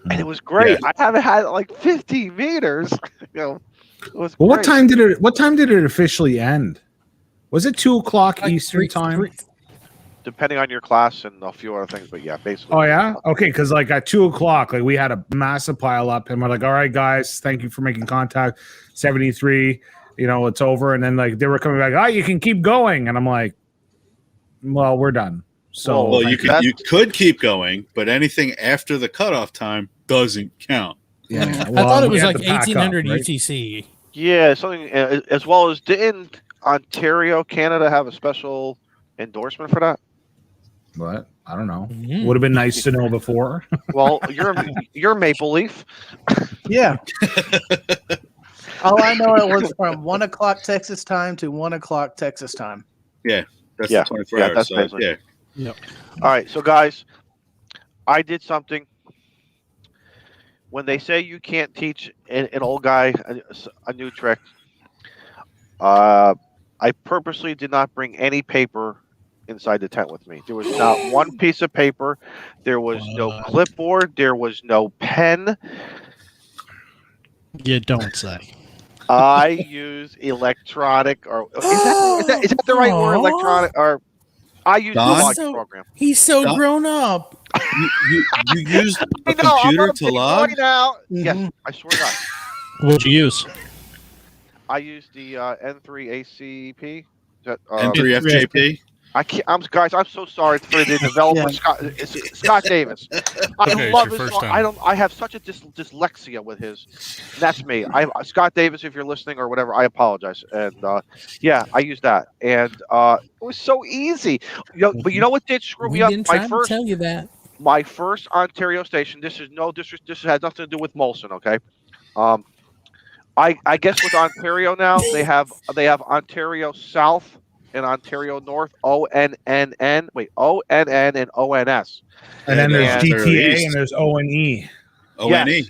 And it was great. Yeah. I haven't had like 15 meters. It was Well, great. what time did it officially end? Was it 2:00 Eastern time? Depending on your class and a few other things, but yeah, basically. Oh yeah, okay. Because like at 2:00, like we had a massive pile up, and we're like, "All right, guys, thank you for making contact." 73, it's over, and then like they were coming back. Oh, you can keep going, and I'm like, "Well, we're done." So Well, you could keep going, but anything after the cutoff time doesn't count. yeah. I Well, thought it we was had like to pack up, 1800 right? UTC. Yeah, something as well as didn't Ontario, Canada have a special endorsement for that? But I don't know. Mhm. Would have been nice to know before. Well, you're Maple Leaf. Yeah. All I know, it was from 1:00 Texas time to 1:00 Texas time. Yeah, that's Yeah, the 24 yeah, hours. that's So, basically- yeah. Yep. All right, so guys, I did something. When they say you can't teach an old guy a new trick, I purposely did not bring any paper inside the tent with me. There was not one piece of paper. There was no clipboard. There was no pen. You don't say. I use electronic, or is that the right word? Electronic, or I use the Don? log So- program. He's so Stop. grown up. You used a I know, I'm computer a to big log? boy now. Mhm. Yes, I swear to God. What'd you use? I use the N3 ACP. N3FJP? I can't. Guys. I'm so sorry for the developer, Scott Davis. I Okay, it's love your his. first time. I have such a dyslexia with his. That's me. Scott Davis. If you're listening or whatever, I apologize. And yeah, I use that, and it was so easy. But you know what did screw We me up? didn't try to tell you that. My first Ontario station. This has nothing to do with Molson. Okay. I guess with Ontario now they have Ontario South and Ontario North, ONN and ONS. And then there's And- GTA and there's ONE. ONE. Yes.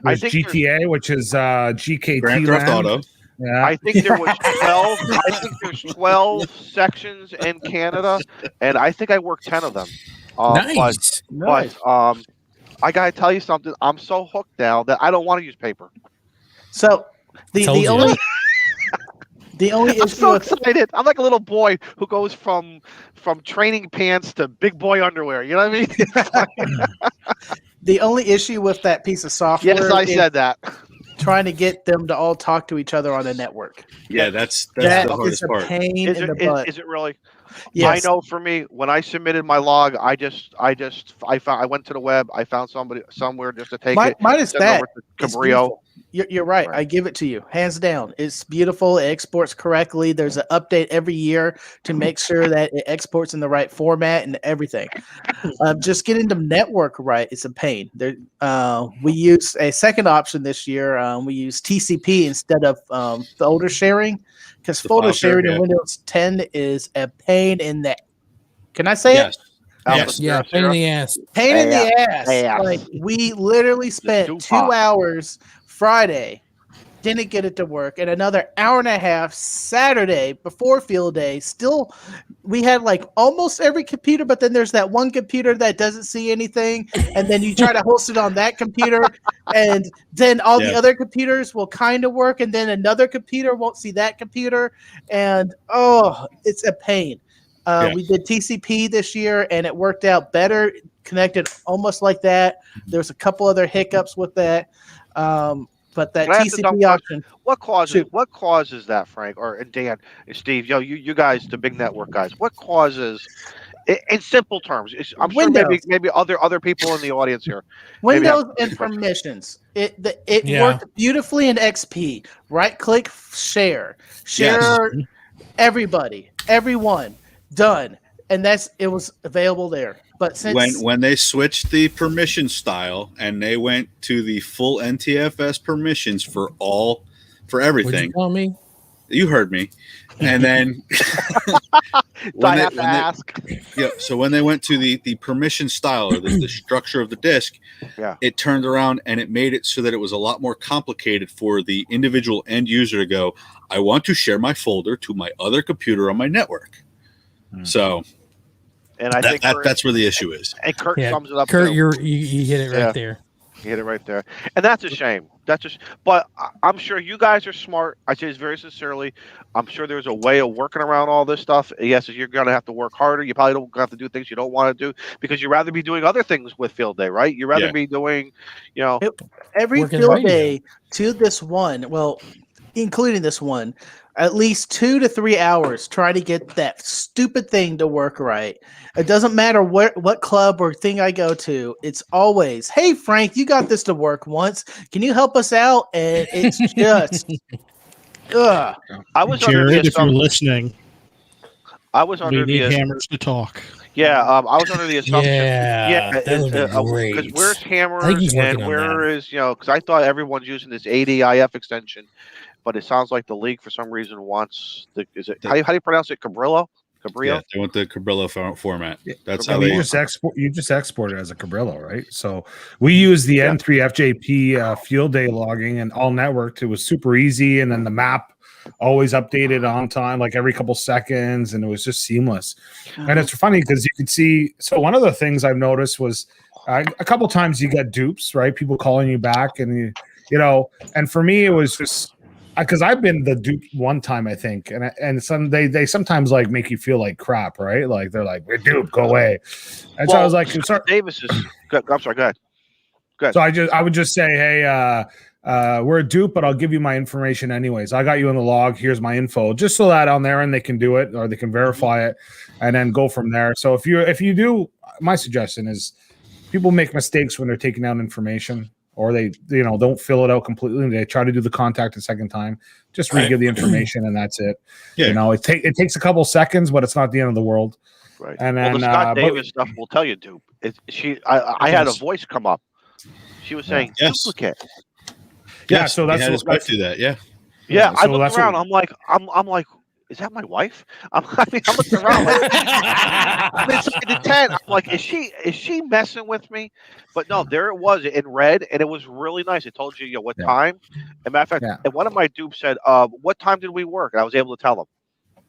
I There's think GTA, which is GKT Grand Theft land. Auto. Yeah. I think there was 12. I think there's 12 sections in Canada, and I think I worked 10 of them. Nice. But I gotta tell you something. I'm so hooked now that I don't want to use paper. So Told the you. only I'm issue so with excited. I'm like a little boy who goes from training pants to big boy underwear. You know what I mean? the only issue with that piece of software Yes, I is said that. trying to get them to all talk to each other on the network. Yeah, that's That the is hardest a part. pain Is in the it, butt. is it really? Yes. I know for me, when I submitted my log, I went to the web. I found somebody somewhere just to take it. Minus send it that. over to It's Cabrillo. beautiful. You're right. Right. I give it to you, hands down. It's beautiful. It exports correctly. There's an update every year to make sure that it exports in the right format and everything. Just getting the network right is a pain. We use a second option this year. We use TCP instead of folder sharing, because The folder file share, sharing yeah. in Windows 10 is a pain in the. Can I say it? Yes. Alpha Yeah, Sierra pain in Sierra. the ass. Pain in the ass. Ass. Like we literally spent too 2 hot. hours Friday didn't get it to work, and another hour and a half Saturday before field day. Still, we had like almost every computer, but then there's that one computer that doesn't see anything, and then you try to host it on that computer, and then all the other computers will kind of work, and then another computer won't see that computer, and it's a pain. We did TCP this year, and it worked out better, connected almost like that. There's a couple other hiccups with that. But that TCP option. What causes that, Frank, and Dan and Steve? You guys, the big network guys. What causes, in simple terms? I'm sure maybe other people in the audience here. Windows and permissions. It worked beautifully in XP. Right click, share, everybody, everyone, done, and it was available there. But since when they switched the permission style and they went to the full NTFS permissions for everything, would you tell me? You heard me. And then so when they went to the permission style or the structure of the disk, it turned around and it made it so that it was a lot more complicated for the individual end user to go, I want to share my folder to my other computer on my network. So. And I think that's where the issue is. And Kurt sums it up. Kurt, you hit it right there. You hit it right there. And that's a shame. But I'm sure you guys are smart. I say this very sincerely. I'm sure there's a way of working around all this stuff. Yes, you're going to have to work harder. You probably don't have to do things you don't want to do because you'd rather be doing other things with field day, right? You'd rather be doing, every field day to this one, including this one, at least 2 to 3 hours try to get that stupid thing to work right. It doesn't matter what club or thing I go to. It's always, hey, Frank, you got this to work once. Can you help us out? And it's just, I was Jared, if you're listening, I was under the hammers to talk. Yeah, I was under the assumption. Great. Because where's hammers and where is because I thought everyone's using this ADIF extension. But it sounds like the league, for some reason, wants how do you pronounce it? Cabrillo? Yeah, they want the Cabrillo format. That's how you just export it as a Cabrillo, right? So we use the N3 FJP field day logging and all networked. It was super easy, and then the map always updated on time, like every couple seconds, and it was just seamless. And it's funny because you could see. So one of the things I've noticed was a couple times you get dupes, right? People calling you back, and and for me it was just. Because I've been the dupe one time, I think, and they sometimes like make you feel like crap, right? Like they're like, "We're dupe, go away." And so I was like, "Davis is." I'm sorry, go ahead. So I would just say, "Hey, we're a dupe, but I'll give you my information anyways. I got you in the log. Here's my info, just so that on there and they can do it or they can verify it, and then go from there." So if you do, my suggestion is, people make mistakes when they're taking out information. Or they, don't fill it out completely. They try to do the contact a second time. Just re-give the information, and that's it. Yeah. It takes a couple seconds, but it's not the end of the world. Right. And then the Scott Davis stuff will tell you, dupe. I had a voice come up. She was saying duplicate. Yeah. So that's his wife do that. Yeah. Yeah. I looked around. I'm like. Is that my wife? I'm looking around. Inside the tent. I'm like, is she messing with me? But no, there it was in red, and it was really nice. It told you, what time. As a matter of fact, and one of my dupes said, "What time did we work?" And I was able to tell them.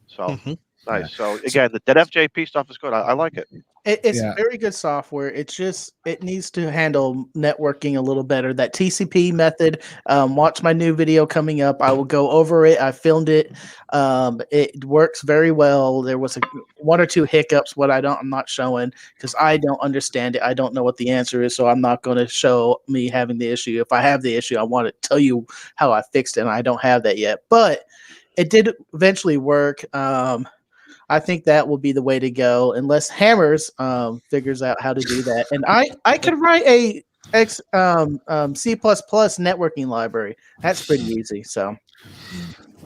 So nice. So again, that FJP stuff is good. I like it. It's very good software. It's just it needs to handle networking a little better. That TCP method. Watch my new video coming up. I will go over it. I filmed it. It works very well. There was one or two hiccups. I'm not showing because I don't understand it. I don't know what the answer is, so I'm not going to show me having the issue. If I have the issue, I want to tell you how I fixed it, and I don't have that yet. But it did eventually work. I think that will be the way to go, unless Hammers figures out how to do that. And I could write a C++ networking library. That's pretty easy. So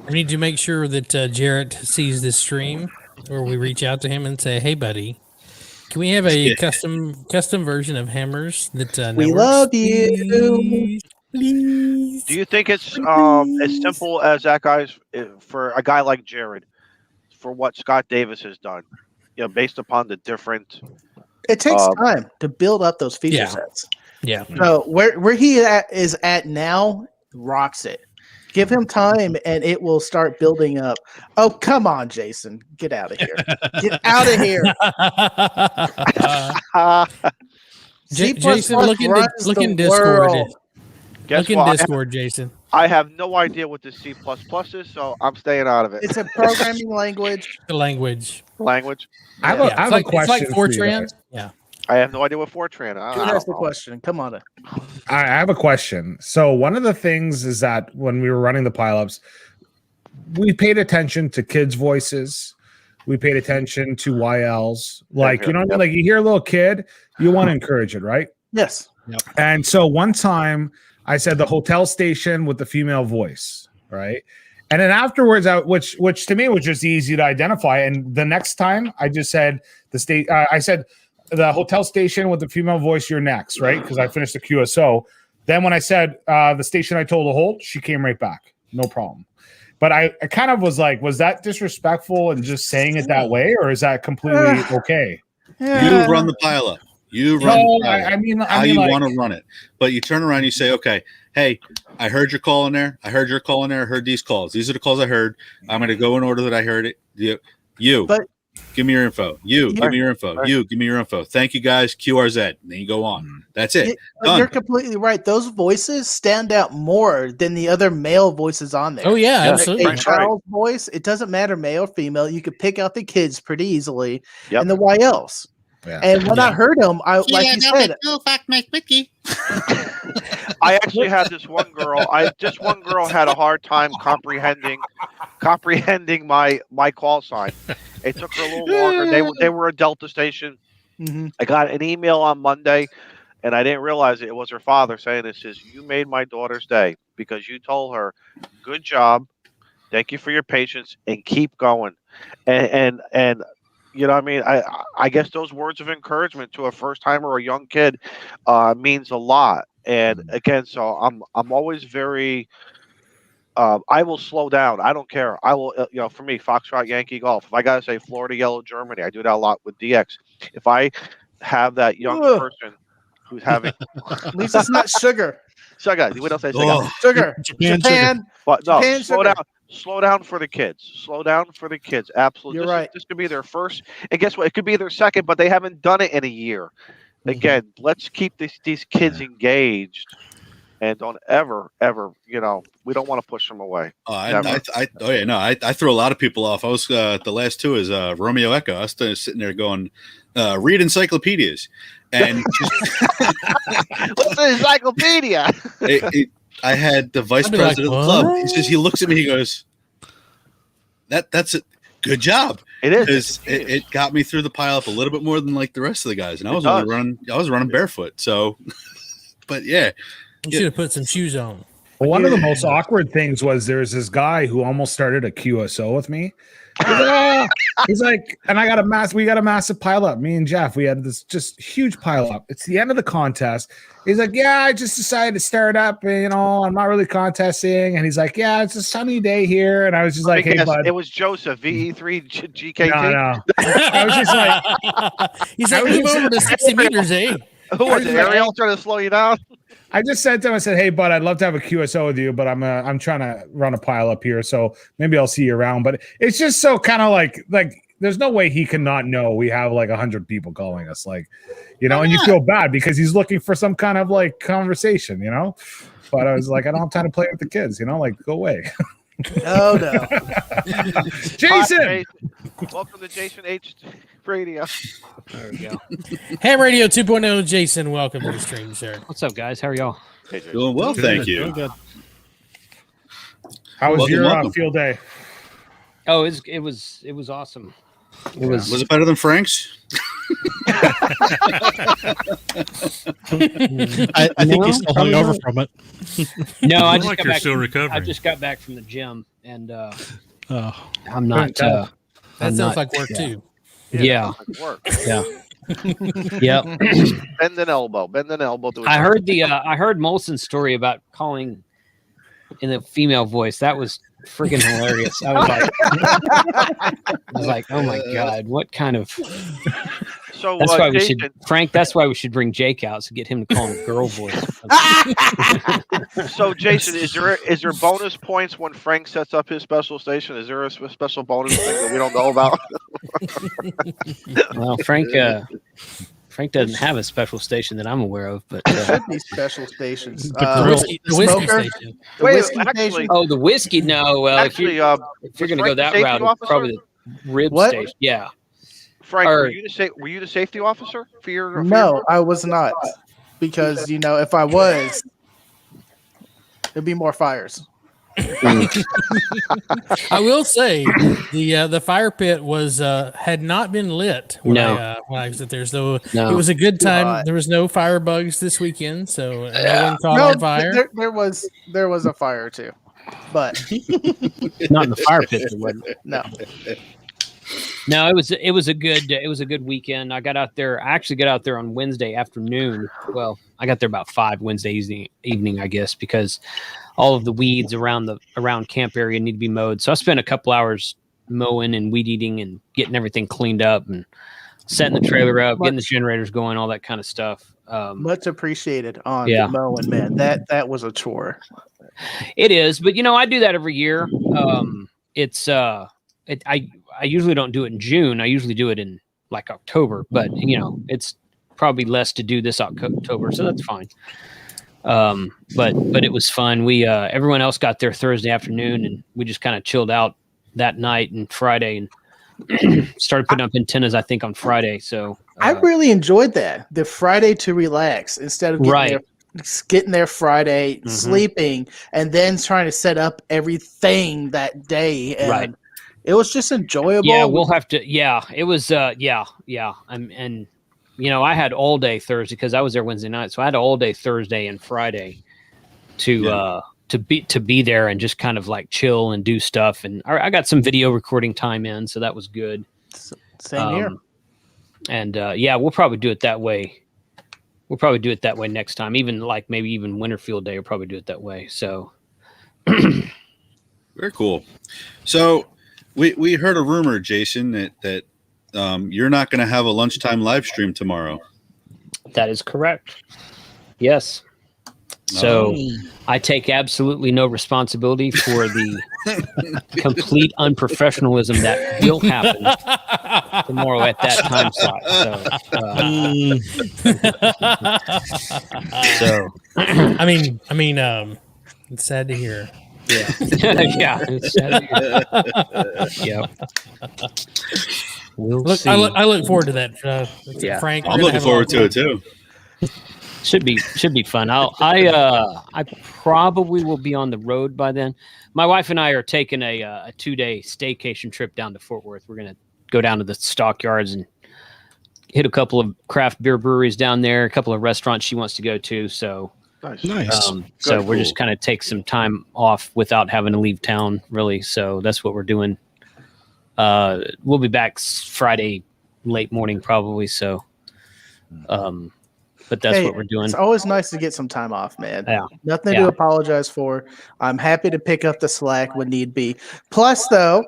we need to make sure that Jarrett sees this stream, or we reach out to him and say, "Hey, buddy, can we have a custom version of Hammers that we love you?" Please. Do you think it's as simple as that, guys, for a guy like Jared? For what Scott Davis has done, based upon the different. It takes time to build up those feature sets. Yeah. So where he is at now rocks it. Give him time, and it will start building up. Oh, come on, Jason. Get out of here. Get out of here. Jason, look in Discord. Look in Discord, Jason. I have no idea what the C++ is, so I'm staying out of it. It's a programming language. The language. I have a question. It's like Fortran. Yeah. I have no idea what Fortran is. That's the question. Come on. I have a question. So one of the things is that when we were running the pileups, we paid attention to kids' voices. We paid attention to YLs. Like, you know what I mean? Like, you hear a little kid, you want to encourage it, right? Yes. Yep. And so one time I said the hotel station with the female voice, right? And then afterwards, which to me was just easy to identify. And the next time I just said I said the hotel station with the female voice, you're next, right? Because I finished the QSO. Then when I said the station I told to hold, she came right back. No problem. But I kind of was like, was that disrespectful and just saying it that way? Or is that completely okay? You run the pileup. You run the pileup. I mean, how you want to run it. But you turn around, you say, okay, hey, I heard your call in there. I heard your call in there. I heard these calls. These are the calls I heard. I'm going to go in order that I heard it. You. Give me your info. Give me your info. Give me your info. Thank you, guys. QRZ. And then you go on. That's it. You're completely right. Those voices stand out more than the other male voices on there. Oh, yeah, absolutely. A child's voice, it doesn't matter male or female. You could pick out the kids pretty easily and the YLs. Yeah. And when I heard them, I you said, I actually had this one girl. One girl had a hard time comprehending my call sign. It took her a little longer. They were a Delta station. Mm-hmm. I got an email on Monday, and I didn't realize it was her father saying, "It says you made my daughter's day because you told her, good job, thank you for your patience, and keep going." And you know what I mean? I guess those words of encouragement to a first timer or a young kid means a lot. And again, so I'm always very I will slow down. I don't care. I will, for me, Foxtrot, Yankee, Golf. If I got to say Florida, Yellow, Germany, I do that a lot with DX. If I have that young person who's having. At least it's not sugar. Sugar. What else I say? Sugar. Japan. But no, Japan slow down. Slow down for the kids. Slow down for the kids. Absolutely. You're right. This could be their first. And guess what? It could be their second, but they haven't done it in a year. Again, let's keep these kids engaged. And don't ever, we don't want to push them away. I throw a lot of people off. I was the last two is Romeo Echo. I was sitting there going, read encyclopedias, and what's an encyclopedia? I had the vice president of the club. He looks at me. He goes, "That's it. Good job." It is. It got me through the pile up a little bit more than like the rest of the guys, and I was running barefoot. So, but yeah. You should have put some shoes on. Well, one of the most awkward things was there's this guy who almost started a QSO with me. He's like, and we got a massive pile up. Me and Jeff, we had this just huge pile up. It's the end of the contest. He's like, yeah, I just decided to start up, and I'm not really contesting. And he's like, yeah, it's a sunny day here. And I was just like, hey, bud. It was Joseph, VE3 GKT. No. I was just like, he's like, move over to 60 meters, eh? Who was it? Ariel trying to slow you down? I just said to him, I said, hey, bud, I'd love to have a QSO with you, but I'm trying to run a pile up here, so maybe I'll see you around. But it's just so kind of like there's no way he can not know we have like 100 people calling us, and you feel bad because he's looking for some kind of like conversation, But I was like, I don't have time to play with the kids, go away. Oh no. Jason! Welcome to Jason H Radio. There we go. Ham Radio 2.0, Jason, welcome to the stream, sir. What's up, guys? How are y'all? Hey, doing well, thank you. Doing good. How was your field day? Oh, it was awesome. Was it better than Frank's? I think he's still hung over from it. No, I just got back. Still recovering. I just got back from the gym, and I'm That not. sounds like work too. Yeah. Work. Yeah. Yep. Bend an elbow. I heard Molson's story about calling in the female voice. That was freaking hilarious. I was like, oh my god, what kind of? So that's why Jason, that's why we should bring Jake out to get him to call him girl voice. So, Jason, is there bonus points when Frank sets up his special station? Is there a special bonus thing that we don't know about? Well, Frank doesn't have a special station that I'm aware of, but There should be special stations. The whiskey smoker? station. The Wait, whiskey actually- station? oh, the whiskey. No, well, Actually, if you're was going to go Frank the that safety route, officer? probably the rib What? station. Yeah. Frank, Or- were you the safety officer for your? No, I was not. Because, if I was, there'd be more fires. I will say the fire pit was had not been lit when I was there, so No. it was a good time. hot. There was no firebugs this weekend, so no one caught No, on fire. there was a fire too, but Not in the fire pit. There wasn't. no. No, it was a good weekend. I actually got out there on Wednesday afternoon. Well, I got there about 5 Wednesday evening, I guess, because all of the weeds around camp area need to be mowed. So I spent a couple hours mowing and weed eating and getting everything cleaned up and setting the trailer up, getting the generators going, all that kind of stuff. Much appreciated on the mowing, man. That was a chore. It is, but I do that every year. I usually don't do it in June. I usually do it in like October, but it's probably less to do this October, so that's fine. But it was fun. We everyone else got there Thursday afternoon, and we just kind of chilled out that night and Friday, and started putting up antennas. I think on Friday. So I really enjoyed that. The Friday to relax instead of getting there Friday, sleeping, and then trying to set up everything that day. And it was just enjoyable. Yeah, we'll have to. Yeah, it was. Yeah. And I had all day Thursday because I was there Wednesday night, so I had all day Thursday and Friday to be there and just kind of like chill and do stuff. And I got some video recording time in, so that was good. Same here. And we'll probably do it that way. We'll probably do it that way next time. Even like maybe even Winterfield Day, we'll probably do it that way. So very cool. So we heard a rumor, Jason, that you're not going to have a lunchtime live stream tomorrow. That is correct. Yes. So I take absolutely no responsibility for the complete unprofessionalism that will happen tomorrow at that time slot. It's sad to hear. Yeah. Yeah. It's sad to hear. Yeah. We'll see. I look forward to that. Frank, I'm looking forward to it too. Should be fun. I probably will be on the road by then. My wife and I are taking a 2-day staycation trip down to Fort Worth. We're gonna go down to the stockyards and hit a couple of craft beer breweries down there, a couple of restaurants she wants to go to. So nice. So we're just kind of take some time off without having to leave town, really. So that's what we're doing. We'll be back Friday late morning probably. So, but that's what we're doing. It's always nice to get some time off, man. Yeah. Nothing to apologize for. I'm happy to pick up the slack when need be. Plus, though,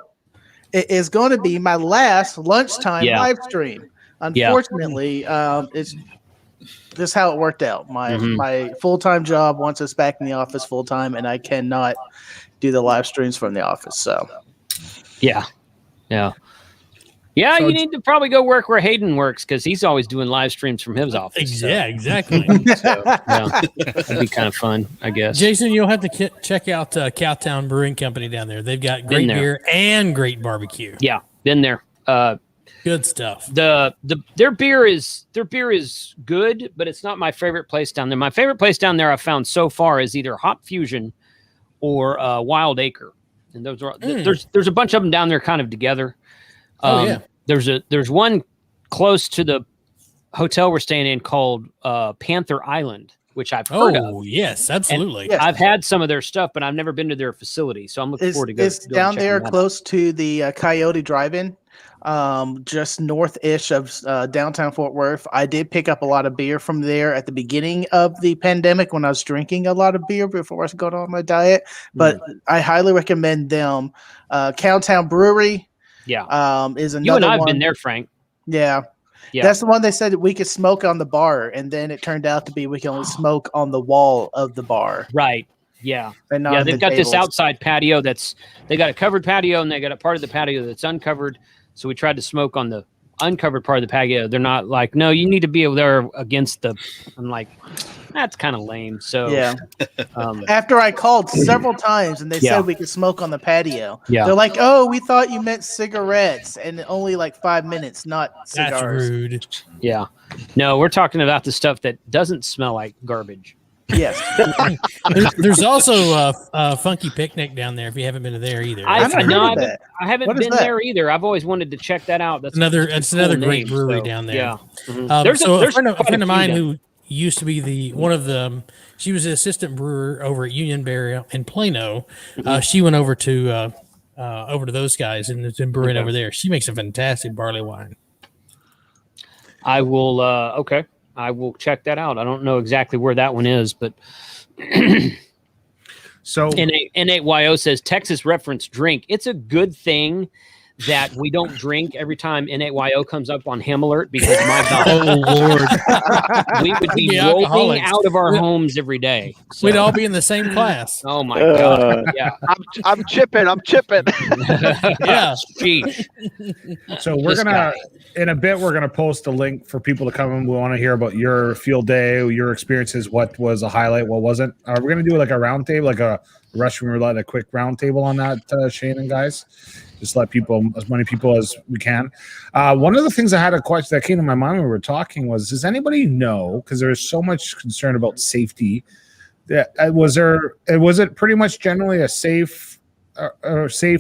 it is going to be my last lunchtime live stream. Unfortunately, it's just how it worked out. My full-time job wants us back in the office full-time, and I cannot do the live streams from the office. So, yeah. So you need to probably go work where Hayden works because he's always doing live streams from his office. Yeah, exactly. So, that'd be kind of fun, I guess. Jason, you'll have to check out Cowtown Brewing Company down there. They've got great beer and great barbecue. Yeah, been there. Good stuff. Their beer is good, but it's not my favorite place down there. My favorite place down there I've found so far is either Hop Fusion or Wild Acre, and those are there's a bunch of them down there kind of together. There's one close to the hotel we're staying in called Panther Island, which I've heard of. Oh, yes, absolutely. Yes. I've had some of their stuff, but I've never been to their facility, so I'm looking forward to go. It's down there close to the Coyote Drive-In, just north-ish of downtown Fort Worth. I did pick up a lot of beer from there at the beginning of the pandemic when I was drinking a lot of beer before I was going on my diet, but I highly recommend them. Cowtown Brewery. Yeah. Is another you and I've one. been there, Frank. Yeah. That's the one they said that we could smoke on the bar, and then it turned out to be we can only smoke on the wall of the bar. Right. Yeah. and not Yeah, in they've the got this tables. outside patio they got a covered patio, and they got a part of the patio that's uncovered. So we tried to smoke on the uncovered part of the patio. They're not like, no, you need to be over there against the. I'm like, that's kind of lame. So Yeah. After I called several times and they Yeah. said we could smoke on the patio, Yeah. they're like, "Oh, we thought you meant cigarettes," and only like 5 minutes, not That's cigars. rude. yeah, no, we're talking about the stuff that doesn't smell like garbage. Yes, There's also a funky picnic down there if you haven't been to there either. I haven't heard of that. I haven't What is been that? there either. I've always wanted to check that out. That's another just a another cool great name, brewery so, down there. Yeah. Mhm. A friend of quite a mine few who used to be one of the she was the assistant brewer over at Unionberry in Plano. She went over to those guys and has been brewing over there. She makes a fantastic barley wine. I will. Okay, I will check that out. I don't know exactly where that one is, but So N8YO says Texas reference drink. It's a good thing that we don't drink every time N8YO comes up on Ham Alert, because my God, Oh Lord. we would be Be rolling alcoholics. out of our homes every day. So- We'd all be in the same class. Oh my God! Yeah, I'm chipping. Yeah. Sheesh. So we're This gonna in a bit we're gonna post a link for people to come in. We want to hear about your field day, your experiences, what was a highlight, what wasn't. We're gonna do like a round table, like a Russian roulette, a quick round table on that, Shane and guys. Just let people, as many people as we can. One of the things I had a question that came to my mind when we were talking was, does anybody know, because there's so much concern about safety, that was it pretty much generally a safe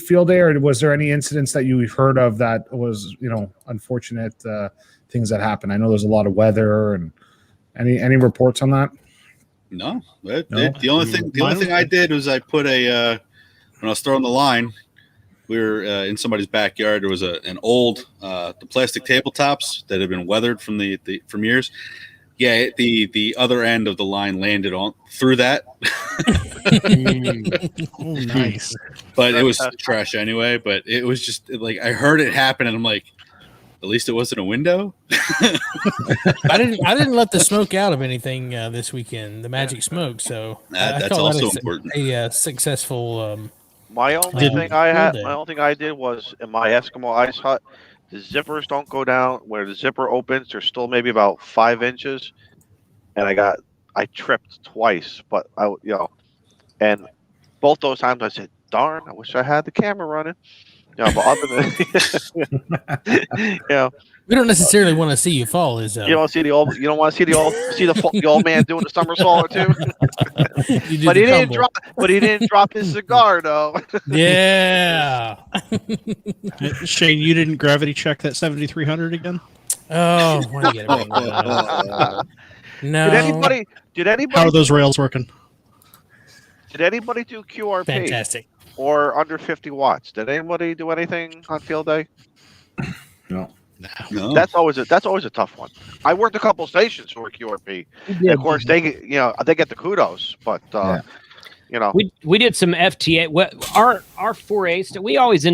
field day, or was there any incidents that you've heard of that was, unfortunate things that happened? I know there's a lot of weather, and any reports on that? No, the only thing I did was I put when I was throwing the line, we were in somebody's backyard. There was an old the plastic tabletops that had been weathered from from years. Yeah, the other end of the line landed through that. Oh, nice. But it was trash anyway. But it was just like I heard it happen, and I'm like, at least it wasn't a window. I didn't let the smoke out of anything this weekend. The magic smoke. So I That's call also that important. a successful. My only thing I did was in my Eskimo ice hut, the zippers don't go down. Where the zipper opens, there's still maybe about 5 inches, and I tripped twice. But and both those times I said, "Darn, I wish I had the camera running." But other than We don't necessarily want to see you fall, is you don't want to see the old man doing the somersault or two. But he didn't drop his cigar though. Yeah. Shane, you didn't gravity check that 7300 again? Oh, why do you get it right? No. Did anybody? How are those rails working? Did anybody do QRP? Fantastic. Or under 50 watts? Did anybody do anything on field day? No. No. That's always a tough one. I worked a couple stations for QRP. And of course, they get the kudos, but we did some FTA. Our 4A. We always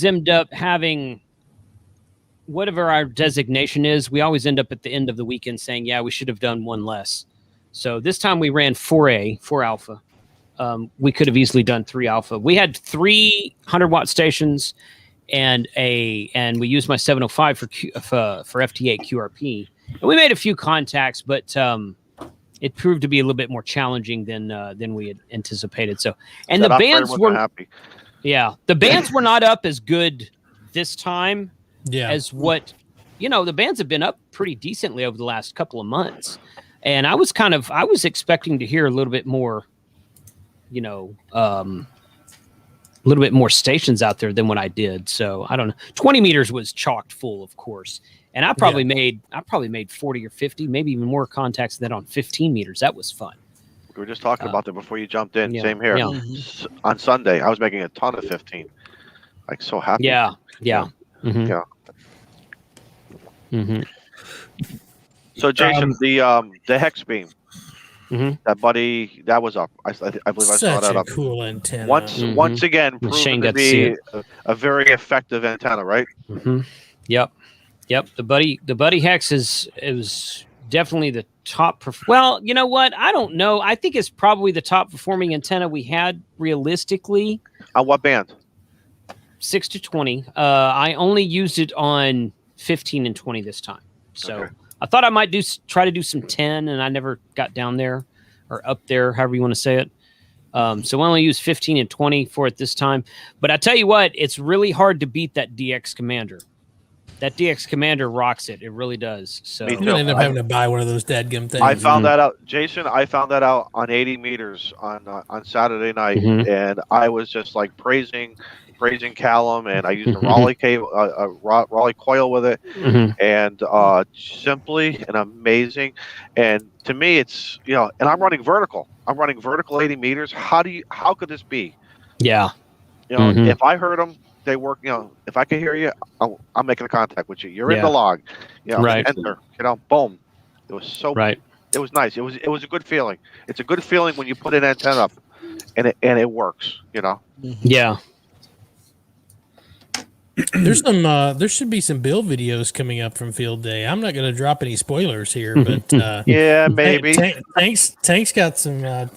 end up having whatever our designation is. We always end up at the end of the weekend saying, "Yeah, we should have done one less." So this time we ran 4A, 4 alpha. We could have easily done 3 alpha. We had 3 100-watt stations. And we used my 705 for FTA QRP. And we made a few contacts, but it proved to be a little bit more challenging than we had anticipated. So, and the bands were happy. Yeah, the bands were not up as good this time as what the bands have been up pretty decently over the last couple of months. And I was expecting to hear a little bit more, a little bit more stations out there than what I did. So I don't know. 20 meters was chocked full, of course. And I probably made 40 or 50, maybe even more contacts than on 15 meters. That was fun. We were just talking about that before you jumped in. Yeah, Same here. yeah. On Sunday, I was making a ton of 15. Like so happy. Yeah. Mm-hmm. Yeah. Mm-hmm. So Jason, the hex beam. Mm-hmm. That buddy, that was up. I believe I saw that up. Cool antenna. Once again, proven to be a very effective antenna, right? Mm-hmm. Yep. The buddy hex is definitely the top. Well, you know what? I don't know. I think it's probably the top performing antenna we had realistically. On what band? 6 to 20. I only used it on 15 and 20 this time. So I thought I might try to do some 10, and I never got down there or up there, however you want to say it. So I only used 15 and 20 for it this time. But I tell you what, it's really hard to beat that DX Commander. That DX Commander rocks it. It really does. So I'm gonna end up having to buy one of those dadgum things. I found that out, Jason. I found that out on 80 meters on Saturday night, and I was just like praising Callum, and I used a Raleigh cable, Raleigh coil with it, and simply and amazing. And to me, it's and I'm running vertical. I'm running vertical 80 meters. How could this be? Yeah. If I heard them. They work, if I can hear you, I'm making a contact with you. You're in the log, right. Enter, boom. It was so right. It was nice. It was a good feeling. It's a good feeling when you put an antenna up and it works, Yeah. There's some there should be some build videos coming up from Field Day. I'm not going to drop any spoilers here, but yeah, maybe. Tank's got some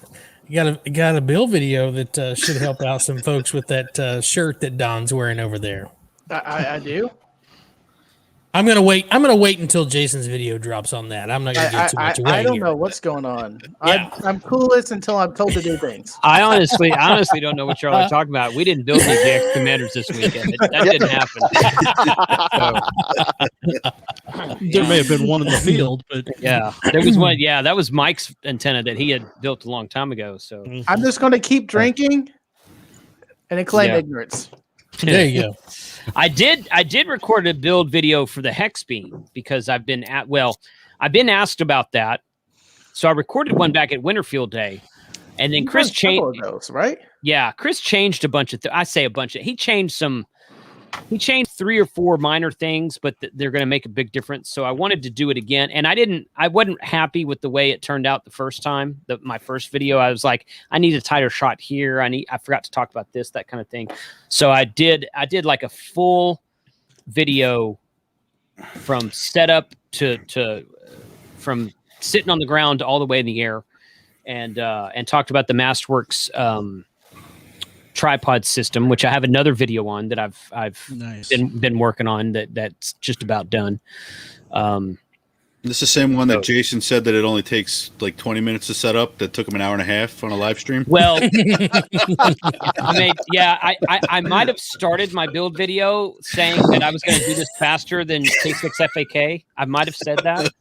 got a build video that should help out some folks with that shirt that Don's wearing over there. I do. I'm gonna wait until Jason's video drops on that. I'm not gonna give too much away. I don't know what's going on. Yeah. I'm clueless until I'm told to do things. I honestly don't know what you're all talking about. We didn't build any DX Commanders this weekend. That didn't happen. There may have been one in the field, but yeah, there was one. Yeah, that was Mike's antenna that he had built a long time ago. So I'm just going to keep drinking and claim ignorance. There you go. I did record a build video for the hex beam because I've been asked about that. So I recorded one back at Winterfield Day, and then Chris changed those, right? Yeah, Chris changed a bunch of he changed 3 or 4 minor things, but they're going to make a big difference. So I wanted to do it again, and I wasn't happy with the way it turned out the first time. My first video, I was like, I need a tighter shot here. I forgot to talk about this, that kind of thing. So I did like a full video from setup to from sitting on the ground to all the way in the air, and talked about the Mastworks tripod system, which I have another video on that I've nice. been working on that's just about done. This is the same one that Jason said that it only takes like 20 minutes to set up. That took him an hour and a half on a live stream. Well, I might have started my build video saying that I was going to do this faster than K6 FAK. I might have said that.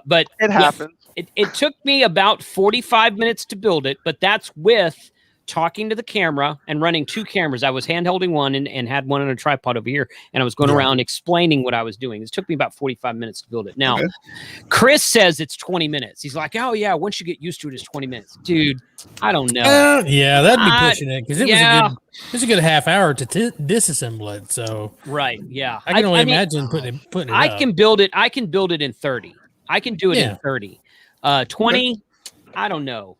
But it happens. It took me about 45 minutes to build it, but that's with talking to the camera and running 2 cameras. I was hand-holding one and had one on a tripod over here, and I was going around explaining what I was doing. It took me about 45 minutes to build it. Now, Chris says it's 20 minutes. He's like, oh, yeah, once you get used to it, it's 20 minutes. Dude, I don't know. Yeah, that'd be pushing it, because it was a good half hour to disassemble it. So right, yeah. I can only imagine putting it I up. can build it in 30. I can do it in 30. 20, I don't know.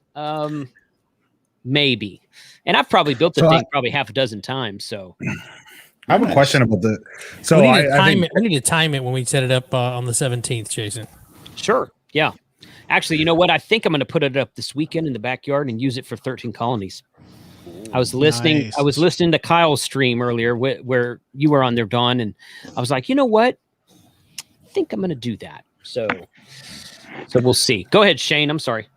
Maybe. And I've probably built the thing probably half a dozen times. So I have a question about the. So we need to time it when we set it up on the 17th, Jason. Sure. Yeah. Actually, you know what? I think I'm going to put it up this weekend in the backyard and use it for 13 colonies. I was listening. Nice. I was listening to Kyle's stream earlier where you were on there, Dawn, and I was like, you know what? I think I'm going to do that. So we'll see. Go ahead, Shane. I'm sorry.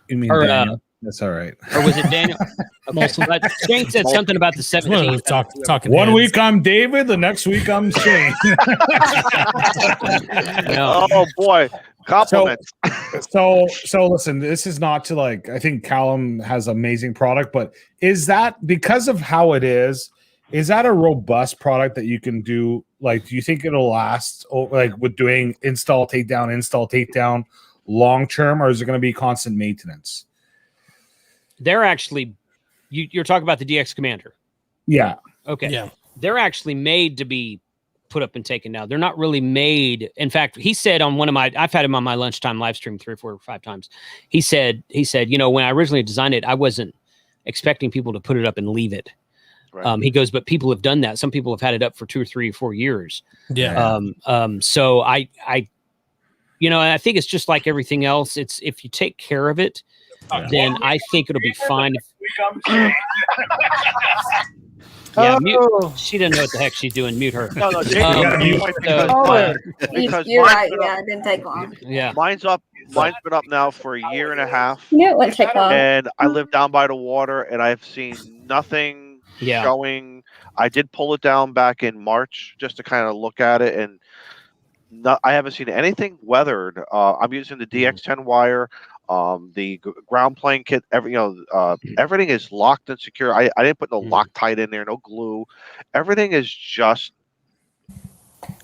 You mean Daniel? That's all right. Or was it Daniel? Okay. Shane said something about the 17th. Talking one week I'm David, the next week I'm Shane. No. Oh boy, compliments. So listen, this is not to like. I think Callum has amazing product, but is that because of how it is? Is that a robust product that you can do? Like, do you think it'll last? Like with doing install takedown long term, or is it going to be constant maintenance? They're actually, you're talking about the DX Commander. Yeah. Okay. Yeah. They're actually made to be put up and taken down. They're not really made. In fact, he said on I've had him on my lunchtime live stream 3 or 4 or 5 times. He said, when I originally designed it, I wasn't expecting people to put it up and leave it. He goes, but people have done that. Some people have had it up for 2 or 3 or 4 years. Yeah. So I I think it's just like everything else. It's if you take care of it, then I think it'll be fine. Yeah, mute. She doesn't know what the heck she's doing. Mute her. No, because You're right. Yeah, it didn't take long. Yeah, mine's up. Mine's been up now for a year and a half. Yeah, it wouldn't take long. And I live down by the water, and I've seen nothing showing. I did pull it down back in March just to kind of look at it, and I haven't seen anything weathered. I'm using the DX10 wire. The ground plane kit, everything is locked and secure. I didn't put no Loctite in there, no glue. Everything is just,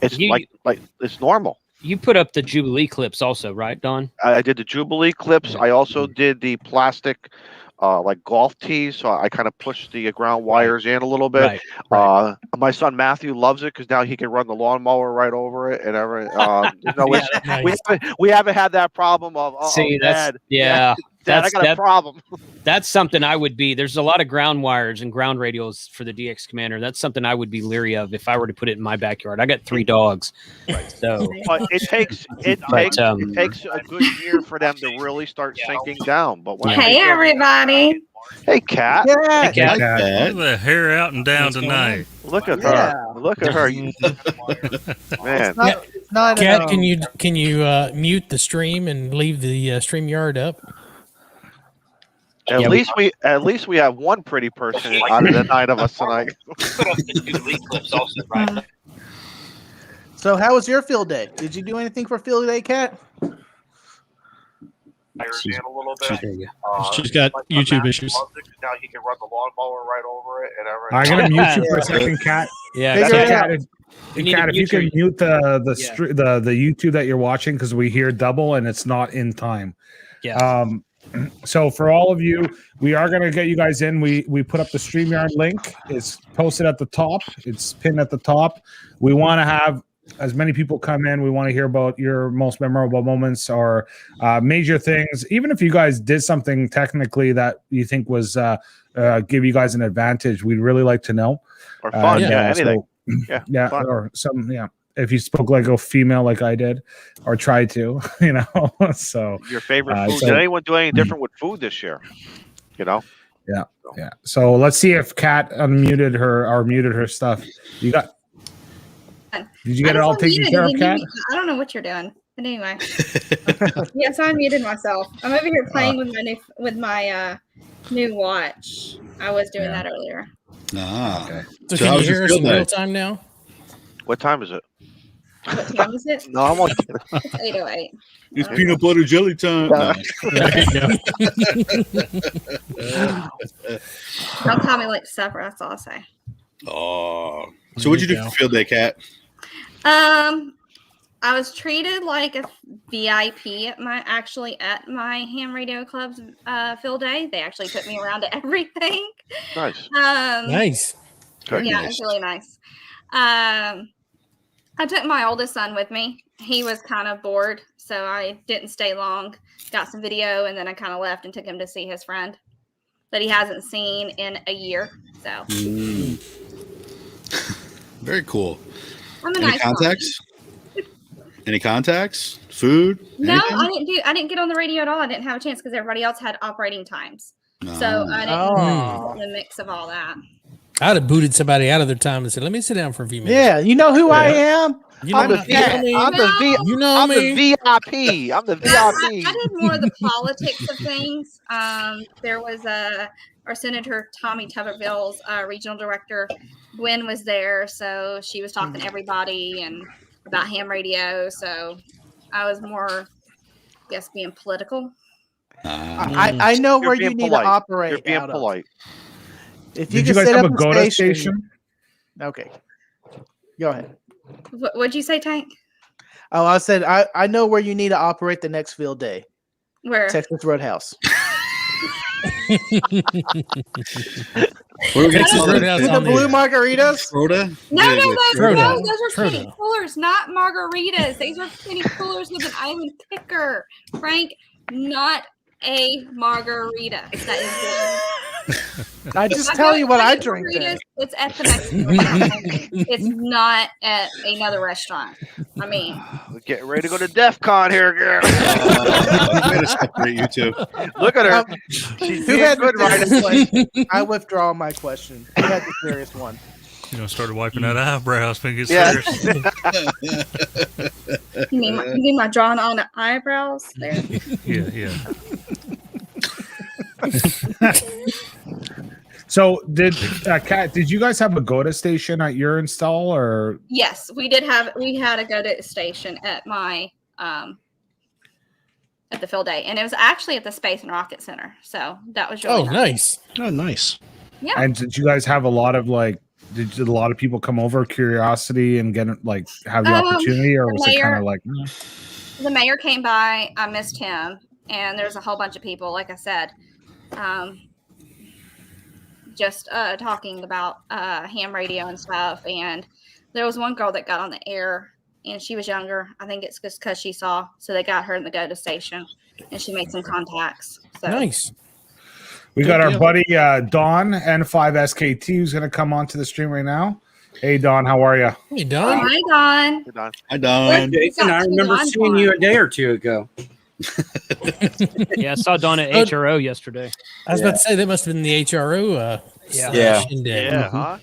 it's like it's normal. You put up the Jubilee clips also, right, Don? I did the Jubilee clips. I also did the plastic, like golf tees. So I kind of pushed the ground wires in a little bit. Right. My son Matthew loves it because now he can run the lawnmower right over it and everything. We haven't had that problem of Dad, I got a problem. That's something I would be. There's a lot of ground wires and ground radios for the DX Commander. That's something I would be leery of if I were to put it in my backyard. I got 3 dogs, so but it takes a good year for them to really start sinking down. But hey, everybody. Hey, Kat. Yeah. Hey, Kat. Look at the hair out and down tonight. Look at her. Look at her. Man. It's not, Kat, can you mute the stream and leave the StreamYard up? At least we have one pretty person out of the 9 of us tonight. So how was your field day? Did you do anything for field day, Kat? She's got YouTube issues. Now he can run the lawnmower right over it and everything. I'm gonna mute you for a second, Kat. Yeah, Kat, if you can mute the YouTube that you're watching, because we hear double and it's not in time. Yeah. So for all of you, we are going to get you guys in. We put up the StreamYard link. It's posted at the top. It's pinned at the top. We want to have as many people come in. We want to hear about your most memorable moments or major things. Even if you guys did something technically that you think was give you guys an advantage, we'd really like to know. Or fun, anything. Fun. Or some, if you spoke like a female, like I did, or tried to, So your favorite food? Did anyone do anything different with food this year? Yeah. So let's see if Kat unmuted her or muted her stuff. Did you get it all taken care of, Kat? I don't know what you're doing, but anyway. Yes, I muted myself. I'm over here playing with my new watch. I was doing that earlier. Okay. So can you hear us in real time now? What time is it? What time is it? No, I'm on. It's 8:08. It's peanut butter jelly time. Don't call me late to supper. That's all I say. Oh, so what'd you do for field day, Kat? I was treated like a VIP at my Ham Radio Club's field day. They actually took me around to everything. Nice. Nice. Yeah, it's really nice. I took my oldest son with me. He was kind of bored, so I didn't stay long. Got some video, and then I kind of left and took him to see his friend that he hasn't seen in a year. So, Very cool. I'm a Any nice contacts? Any contacts? Food? No, anything? I didn't get on the radio at all. I didn't have a chance because everybody else had operating times. So I didn't the mix of all that. I'd have booted somebody out of their time and said, "Let me sit down for a few minutes." Yeah, you know who I am? I'm the VIP. I'm the VIP. I did more of the politics of things. There was our Senator Tommy Tuberville's regional director, Gwen, was there, so she was talking to everybody and about ham radio. So I was more, being political. I know where you need to operate. You're being polite. If you Did you guys have a GOTA station? Okay, go ahead. What'd you say, Tank? Oh, I said I know where you need to operate the next field day. Where? Texas Roadhouse. The blue margaritas? No, those are kitty coolers, not margaritas. These are kitty coolers with an island kicker. Frank, not a margarita. That is I just tell you what I drink there. It's at the Mexican. It's not at another restaurant. I mean, We're getting ready to go to DEF CON here, girl. Way to separate you two. Look at her. She's Who being had good the right serious now. question? I withdraw my question. Who had the serious one? Started wiping that eyebrows. Think it's Yeah. serious. you mean my drawn on the eyebrows there? Yeah. So did Kat, did you guys have a GOTA station at your install or? Yes, we did have. We had a GOTA station at my at the field day, and it was actually at the Space and Rocket Center. So that was really nice. Oh, nice. Yeah. And did you guys have a lot of did a lot of people come over curiosity and get have the opportunity, or was it kind of like? The mayor came by. I missed him, and there's a whole bunch of people. Like I said, just talking about ham radio and stuff. And there was one girl that got on the air, and she was younger. I think it's just because she saw, so they got her in the GOTA station, and she made some contacts. So. Nice. We got our buddy Don N5SKT who's going to come onto the stream right now. Hey Don, how are you? Hey Don. Hi Don. Hey, Don. Hi, Don. Jason, I remember seeing you a day or two ago. Yeah, I saw Dawn at HRO yesterday. I was about to say that must have been the HRO. Yeah. Shindig. Yeah, huh?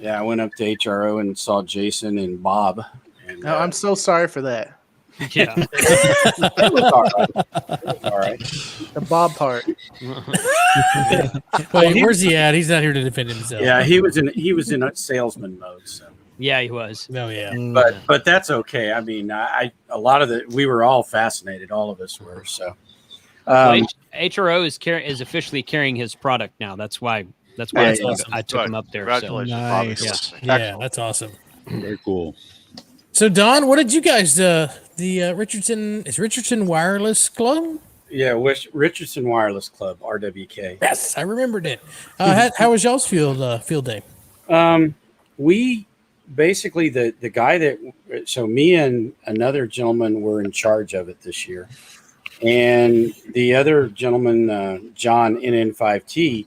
Yeah, I went up to HRO and saw Jason and Bob. And, No, I'm so sorry for that. Yeah. it was all right. It was all right. The Bob part. Well, where's he at? He's not here to defend himself. Yeah, he was in a salesman mode. So. Yeah, he was. Oh yeah. But that's okay. I mean, we were all fascinated. All of us were. So. HRO is officially carrying his product now. That's why I took him up there. Congratulations, Nice. Bob. Yeah, that's awesome. Very cool. So Don, what did you guys the Richardson Wireless Club? Yeah, Richardson Wireless Club, RWK. Yes, I remembered it. How was y'all's field day? We basically the guy so me and another gentleman were in charge of it this year, and the other gentleman, John NN5T,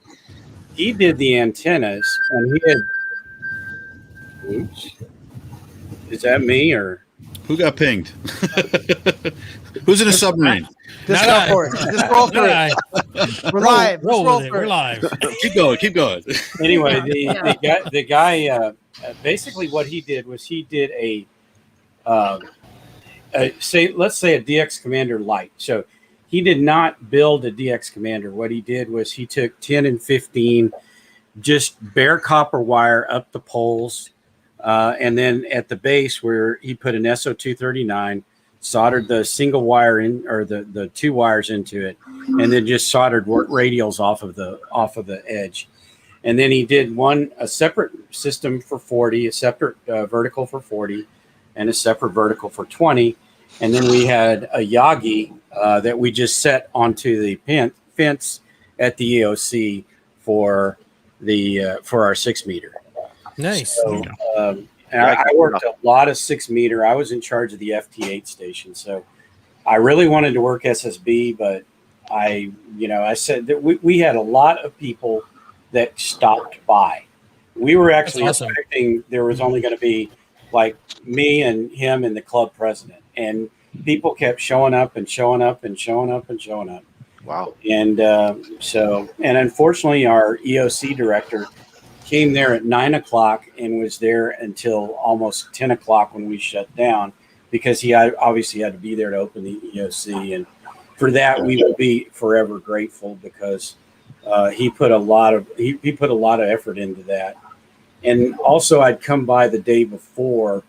he did the antennas, and he had. Oops. Is that me or Who got pinged? Who's in a submarine? Just go for it. Just roll through it. We're live. Roll Roll with it. through We're it. live. Keep going. anyway? The guy basically what he did was he did let's say a DX Commander Lite. So he did not build a DX Commander. What he did was he took 10 and 15, just bare copper wire up the poles. And then at the base where he put an SO239, soldered the single wire in, or the two wires into it, and then just soldered radials off of the edge. And then he did a separate system for 40, a separate vertical for 40, and a separate vertical for 20. And then we had a Yagi that we just set onto the fence at the EOC for our 6 meter. Nice. So, and I worked a lot of 6 meter. I was in charge of the FT8 station, so I really wanted to work SSB, but I said that we had a lot of people that stopped by. We were actually expecting there was only going to be like me and him and the club president, and people kept showing up and showing up and showing up and showing up. Wow. And and unfortunately our EOC director came there at 9 o'clock and was there until almost 10 o'clock when we shut down, because he obviously had to be there to open the EOC. And for that, we will be forever grateful, because he put a lot of effort into that. And also I'd come by the day before,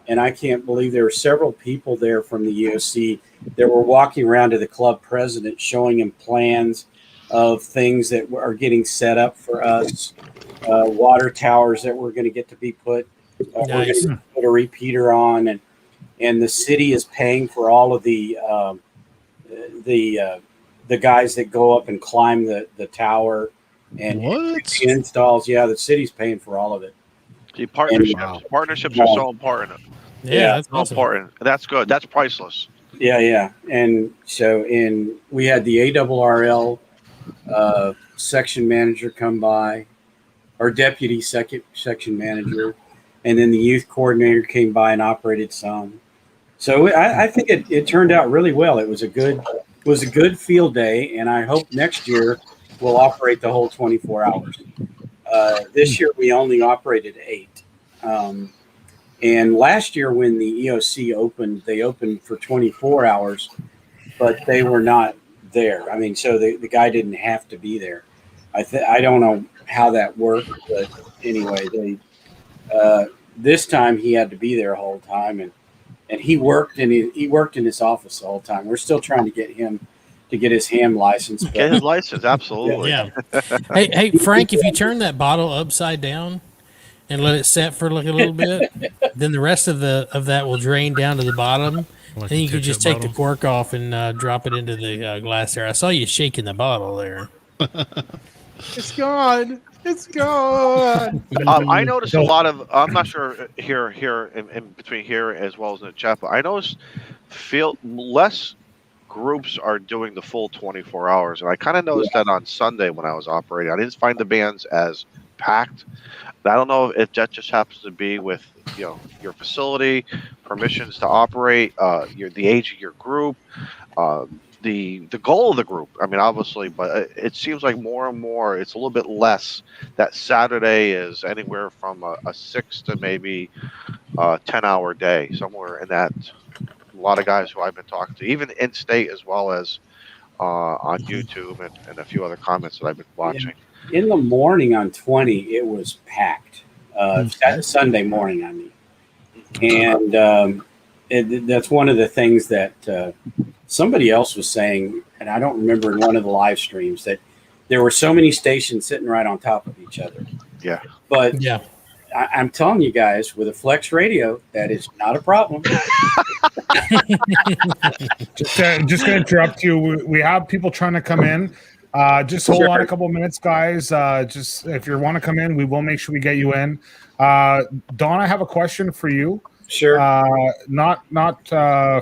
and I can't believe there were several people there from the EOC that were walking around to the club president, showing him plans of things that are getting set up for us, water towers that we're going to get to be put. We're going to put a repeater on, and the city is paying for all of the guys that go up and climb the tower and the installs. Yeah, the city's paying for all of it. See, partnerships are so important. Yeah, that's so important. That's good. That's priceless. Yeah. And so we had the ARRL section manager come by, or deputy section manager, and then the youth coordinator came by and operated some. So I think it turned out really well. It was a good field day, and I hope next year we'll operate the whole 24 hours. This year we only operated 8. And last year when the EOC opened, they opened for 24 hours, but they were not there. I mean, so the guy didn't have to be there. I don't know how that worked, but anyway, this time he had to be there the whole time, and he worked in his office the whole time. We're still trying to get him to get his ham license. Get his license, absolutely. Yeah. Hey, Frank, if you turn that bottle upside down and let it set for like a little bit, then the rest of that will drain down to the bottom. Like Then a you can just ketchup take the cork off and drop it into the glass there. I saw you shaking the bottle there. It's gone. It's gone. I noticed a lot of. I'm not sure here in between here as well as in the chat, but I noticed less groups are doing the full 24 hours, and I kind of noticed that on Sunday when I was operating. I didn't find the bands as packed. I don't know if that just happens to be with your facility, permissions to operate, the age of your group, the goal of the group. I mean, obviously, but it seems like more and more it's a little bit less. That Saturday is anywhere from a 6 to maybe 10-hour day, somewhere in that. A lot of guys who I've been talking to, even in state as well as on YouTube and a few other comments that I've been watching. In the morning on 20, it was packed. Sunday morning, I mean. And that's one of the things that somebody else was saying, and I don't remember in one of the live streams, that there were so many stations sitting right on top of each other. Yeah. But yeah, I'm telling you guys, with a flex radio, that is not a problem. Just going to interrupt you. We have people trying to come in. Just hold on a couple of minutes, guys. Just if you want to come in, we will make sure we get you in. Don, I have a question for you. Sure. Not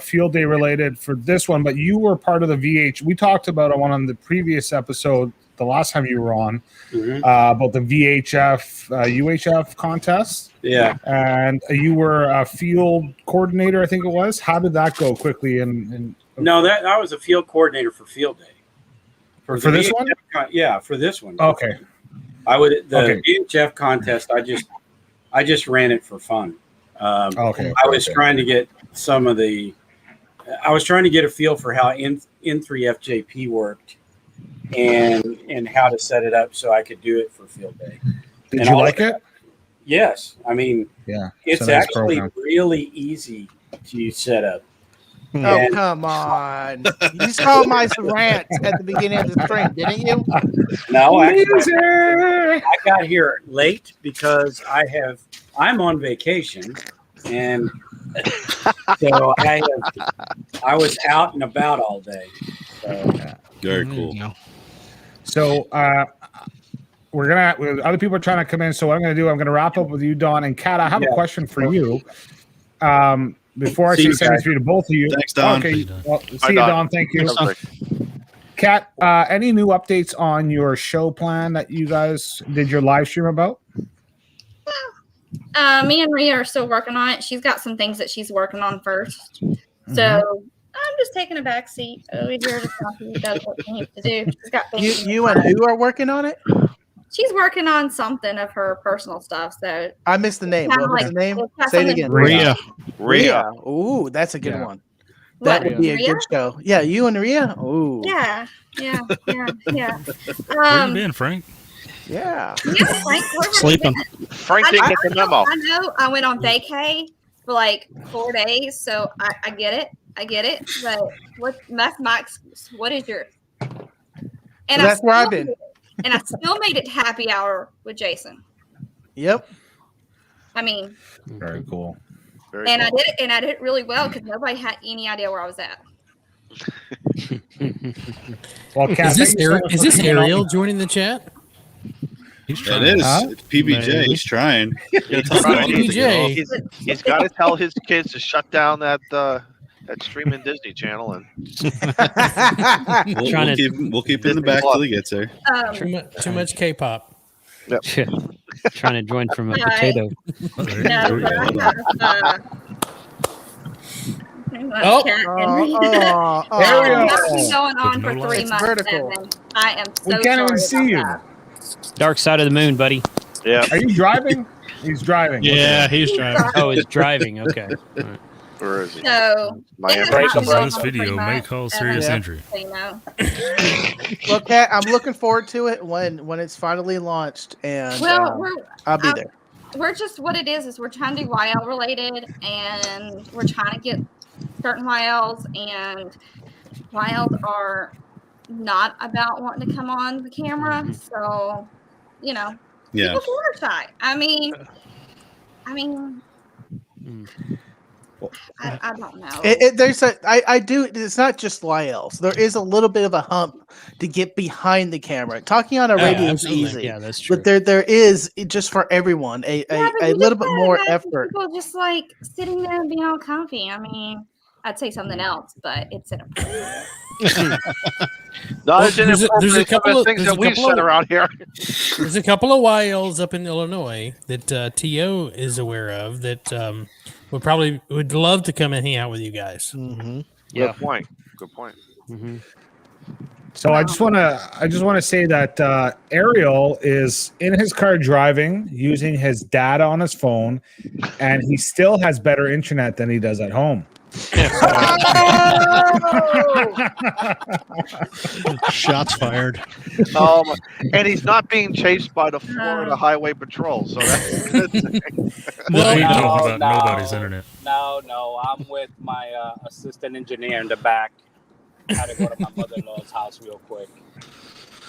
field day related for this one, but you were part of the VH. We talked about it on the previous episode, the last time you were on, about the VHF UHF contest. Yeah. And you were a field coordinator, I think it was. How did that go quickly? No, that I was a field coordinator for field day. For this one? Yeah, for this one. Okay. VHF contest. I just ran it for fun. Okay. I was trying to get I was trying to get a feel for how N3FJP worked and how to set it up so I could do it for field day. Did you like it? Yes. I mean, yeah, it's actually really easy to set up. Oh, come on. You just called my rant at the beginning of the stream, didn't you? No, actually, I got here late because I'm on vacation, and so I was out and about all day. So. Very cool. So other people are trying to come in. So what I'm going to do, I'm going to wrap up with you, Don and Kat. I have a question for you. Before I say thank you to both of you. Thanks, Don. Okay. Well, see you, Don. Thank you. Kat, any new updates on your show plan that you guys did your live stream about? Me and Rhea are still working on it. She's got some things that she's working on first. So I'm just taking a back seat over here to who does what she needs to do. She's got things. You and who are working on it? She's working on something of her personal stuff. So I missed the name. What was the name? Say it again. Rhea. Ooh, that's a good one. That would be a good show. Yeah, you and Rhea. Ooh. Yeah. Where you been, Frank? Yeah. Frank, Sleeping. Frank didn't get the memo. I know. I went on vacay for like 4 days, so I get it. But that's my excuse. What is yours? And that's where I've been. And I still made it to happy hour with Jason. Yep. I mean, very cool. I did it really well because nobody had any idea where I was at. Well, Kat, is this Ariel joining the chat? He's trying. It is. It's PBJ. Maybe. He's trying. PBJ. He's got to tell his kids to shut down that That's streaming Disney Channel, and we'll keep in the back till he gets there. Too much K-pop. Yep. Trying to join from a potato. Ariel. That's been going on for 3 months. Vertical. Evan. I am so We can't even sorry see about you. Dark side of the moon, buddy. yeah. Are you driving? He's driving. Yeah, he's driving. Oh, he's driving. Okay. All right. Where is he? So, Miami. This video may cause serious injury. So you know. Look, Kat, I'm looking forward to it when it's finally launched, and I'll be there. We're just what it is we're trying to do YL related, and we're trying to get certain YLs, and YLs are not about wanting to come on the camera. So, you know, Yeah. people are shy. I mean, I don't know. I do. It's not just YLs. There is a little bit of a hump to get behind the camera. Talking on a radio is easy. Yeah, that's true. But there is just for everyone a little bit more effort. People just like sitting there and being all comfy. I mean, I'd say something else, but it's inappropriate. There's a couple of things that we've said around here. There's a couple of YLs up in Illinois that TO is aware of that would love to come and hang out with you guys. Mm-hmm. Yeah. Good point. Mm-hmm. So I just want to say that Ariel is in his car driving, using his data on his phone, and he still has better internet than he does at home. Shots fired. And he's not being chased by the Florida Highway Patrol, so that's a good thing. Well, you know about nobody's internet. No, I'm with my assistant engineer in the back. I had to go to my mother-in-law's house real quick.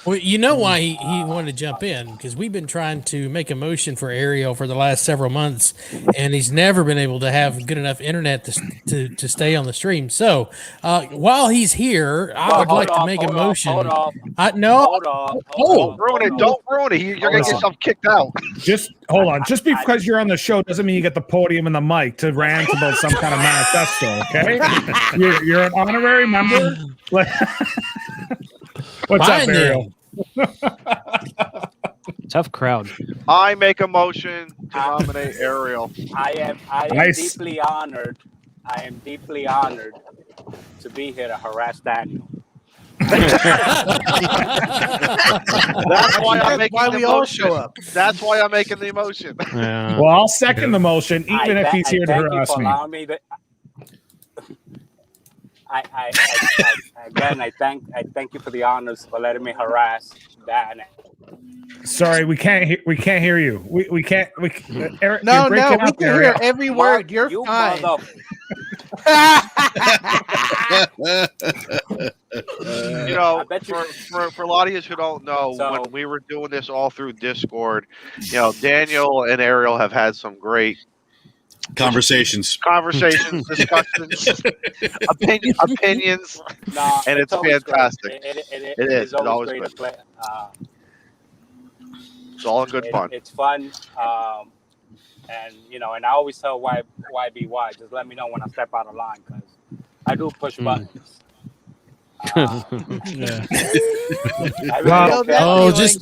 Well, you know why he wanted to jump in, because we've been trying to make a motion for Ariel for the last several months, and he's never been able to have good enough internet to stay on the stream. So while he's here, I would like to make a motion. Hold on. Don't ruin it. You're going to get yourself kicked out. Just hold on. Just because you're on the show doesn't mean you get the podium and the mic to rant about some kind of manifesto, okay? You're an honorary member. What's up, Ariel? Tough crowd. I make a motion to nominate Ariel. I am Nice. deeply honored. I am deeply honored to be here to harass Daniel. That's why I'm making why the we all motion. show up. That's why I'm making the motion. Well, I'll second the motion, even if he's here to harass me. I thank you for the honors for letting me harass Dan. Sorry, we can't hear you. We can't. Eric, No, you're breaking we up, can Ariel. hear every word. You're fine. You know, for a lot of you who don't know, when we were doing this all through Discord, you know, Daniel and Ariel have had some great Conversations, discussions, opinions, and it's fantastic. It is. It's always great good. to play. It's all in good fun. It's fun, and you know, and I always tell YBY, just let me know when I step out of line, because I do push buttons.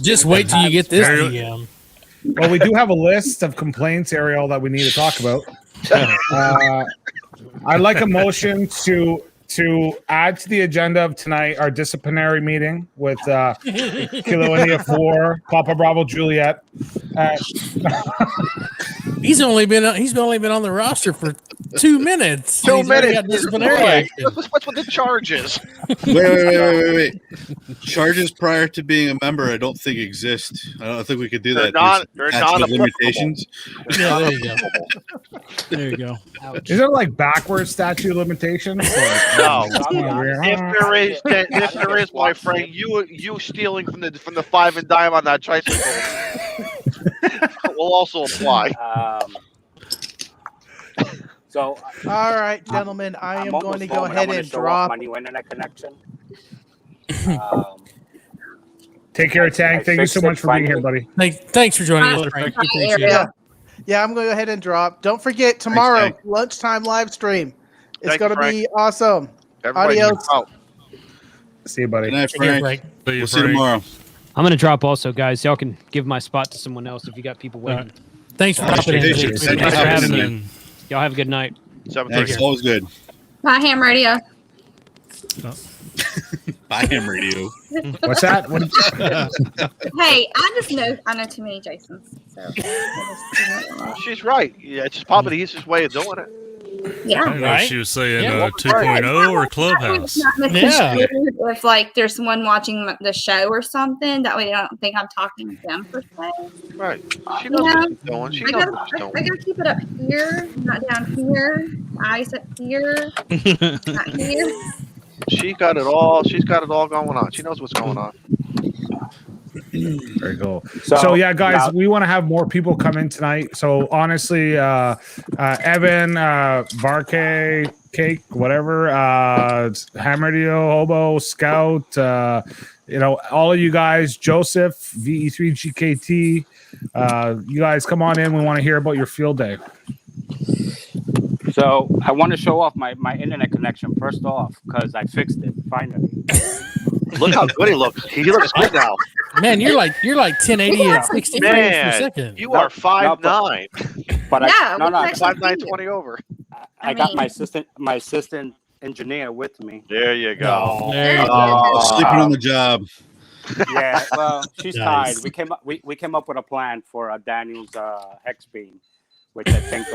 Just wait till you get this DM. Well, we do have a list of complaints, Ariel, that we need to talk about. I'd like a motion to add to the agenda of tonight our disciplinary meeting with Kilo India 4, Papa Bravo Juliet. He's only been on the roster for 2 minutes. 2 minutes. Got disciplinary action. What's with the charges? Wait. Charges prior to being a member, I don't think exist. I don't think we could do that. They're Statute of limitations. Yeah, there you go. There you go. Is there like backwards statute of limitations? No. If there is, my friend, you stealing from the 5 and dime on that tricycle will also apply. So, all right, gentlemen, I am going to go ahead and drop my new internet connection. Take care, Tang. Thank you so much for being here, buddy. Thanks for joining us, Frank. We appreciate it. Yeah, I'm going to go ahead and drop. Don't forget tomorrow lunchtime live stream. It's going to be awesome. Everybody Adios. out. See you, buddy. Good night, Take care, Frank. Frank. We'll see you tomorrow. I'm gonna drop also, guys. Y'all can give my spot to someone else if you got people waiting. Thanks for dropping in. Thanks for having having me. Y'all have a good night. Thanks. Always good. Bye, Ham Radio. Bye, Ham Radio. What's that? Hey, I know too many Jasons. So She's right. Yeah, it's probably the easiest way of doing it. I don't know if she was saying 2.0 or Clubhouse. If like there's someone watching the show or something, that way I don't think I'm talking to them per se. Right. She knows what she's doing. She knows what she's doing. I gotta keep it up here, not down here. Eyes up here, not here. She got it all. She's got it all going on. She knows what's going on. Very cool. So yeah, guys, we want to have more people come in tonight. So honestly, Evan, Varke, Cake, whatever, Ham Radio, Hobo, Scout, all of you guys, Joseph, VE3GKT, you guys come on in. We want to hear about your field day. So I want to show off my internet connection first off because I fixed it finally. Look how good he looks. He looks good now. Man, you're like 1080 at 60 frames per second. You are 5'9". But Yeah, no, 5'9", 20 over. I got my assistant engineer with me. There you go. There you Sleeping on the job. Yeah, well, she's Nice. tired. We came up with a plan for Daniel's hex beam, which I think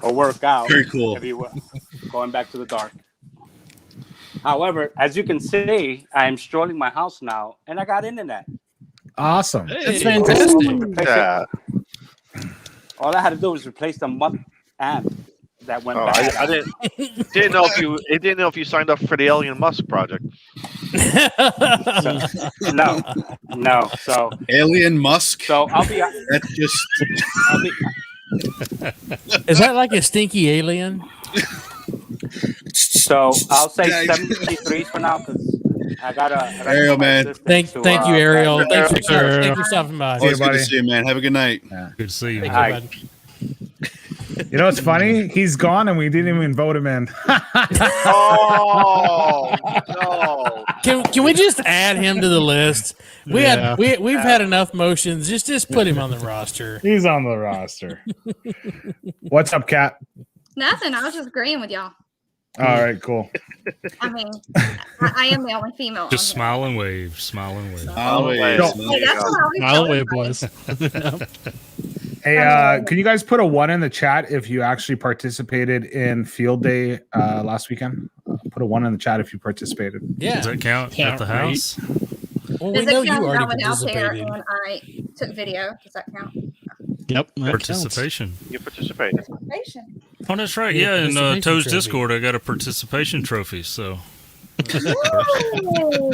will work out. Very cool. If you will, going back to the dark. However, as you can see, I am strolling my house now, and I got internet. Awesome. That's fantastic. Yeah. All I had to do was replace the amp that went Oh, bad. I didn't know if you signed up for the Elon Musk project. No. So Alien Musk. So I'll be. That's just. Is that like a stinky alien? So I'll say 73 for now because I gotta. Ariel, man. Thank you, Ariel. Thanks for stopping by. Always good to see you, man. Have a good night. Good to see you. Hi. You know what's funny? He's gone and we didn't even vote him in. Oh no! Can we just add him to the list? We've had enough motions. Just put him on the roster. He's on the roster. What's up, Kat? Nothing. I was just agreeing with y'all. All right, cool. I mean, I am the only female. Just smile and wave. Smile and wave. Smile and wave. Hey, that's what I always Smile tell away, everybody. boys. Hey, can you guys put a 1 in the chat if you actually participated in field day last weekend? Put a 1 in the chat if you participated. Yeah. Does that count at the house? Well, we Does know it you count? I already went out there participated. and I took video. Does that count? Yep. that Participation. You participated. Participation. Oh, that's right. Yeah, Yeah, in participation Toe's trophy. Discord, I got a participation trophy. So Ooh.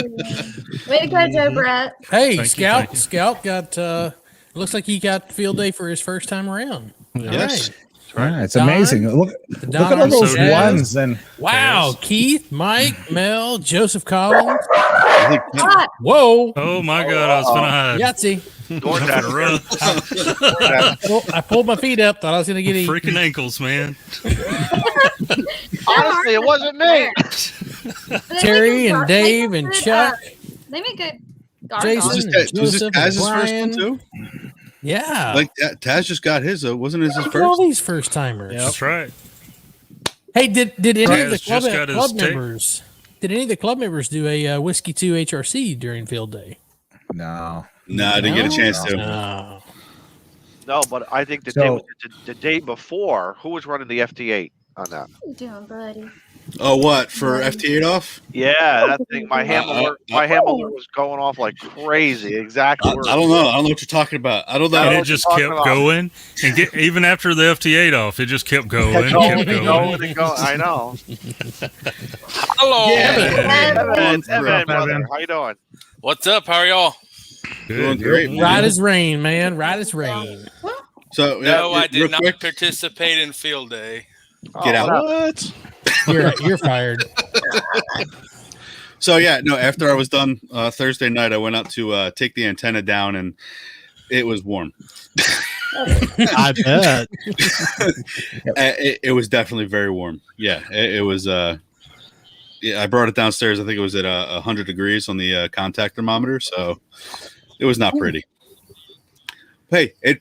Way to go, Joe Brett. Hey, Thank you, Scout. thank you. Scout got. Looks like he got field day for his first time around. All Yes. right. Yeah, it's Don? amazing. Look Don at all those Armstrong. ones. And Wow, Keith, Mike, Mel, Joseph Collins. I think What? Whoa, oh my God, I was gonna hide. Yahtzee. Going Uh, I pulled my feet up. Thought I was gonna get eaten. Freaking ankles, man. Honestly, it wasn't me. Terry and Dave and Chuck. They make good guard Jason. dogs. was this Joseph Taz's and first Brian. one too? Yeah. Like Taz just got his. Wasn't his Look at first? all these first timers. That's right. Hey, did any of the Taz just got his club tape. members? Did any of the club members do a Whiskey 2 HRC during field day? no. No, I didn't get a chance to. No. No, but I think the day before, who was running the FT8 on that? What you doing, buddy? Oh, what for FT8 off? Yeah, that thing. My handler was going off like crazy. Exactly. I don't know. I don't know what you're talking about. I don't know. And it what just you're kept talking about. going, and even after the FT8 off, it just kept going, kept going. I know. Hello. Evan, Evan. brother, how you doing? What's up? How are y'all? Doing great, man. Right as rain, man. Right as rain. So No, I did real not quick, participate in field day. get out. What? You're fired. So yeah, no. After I was done Thursday night, I went out to take the antenna down, and it was warm. I bet. It was definitely very warm. Yeah, it was. Yeah, I brought it downstairs. I think it was at 100 degrees on the contact thermometer, so it was not pretty. Hey, it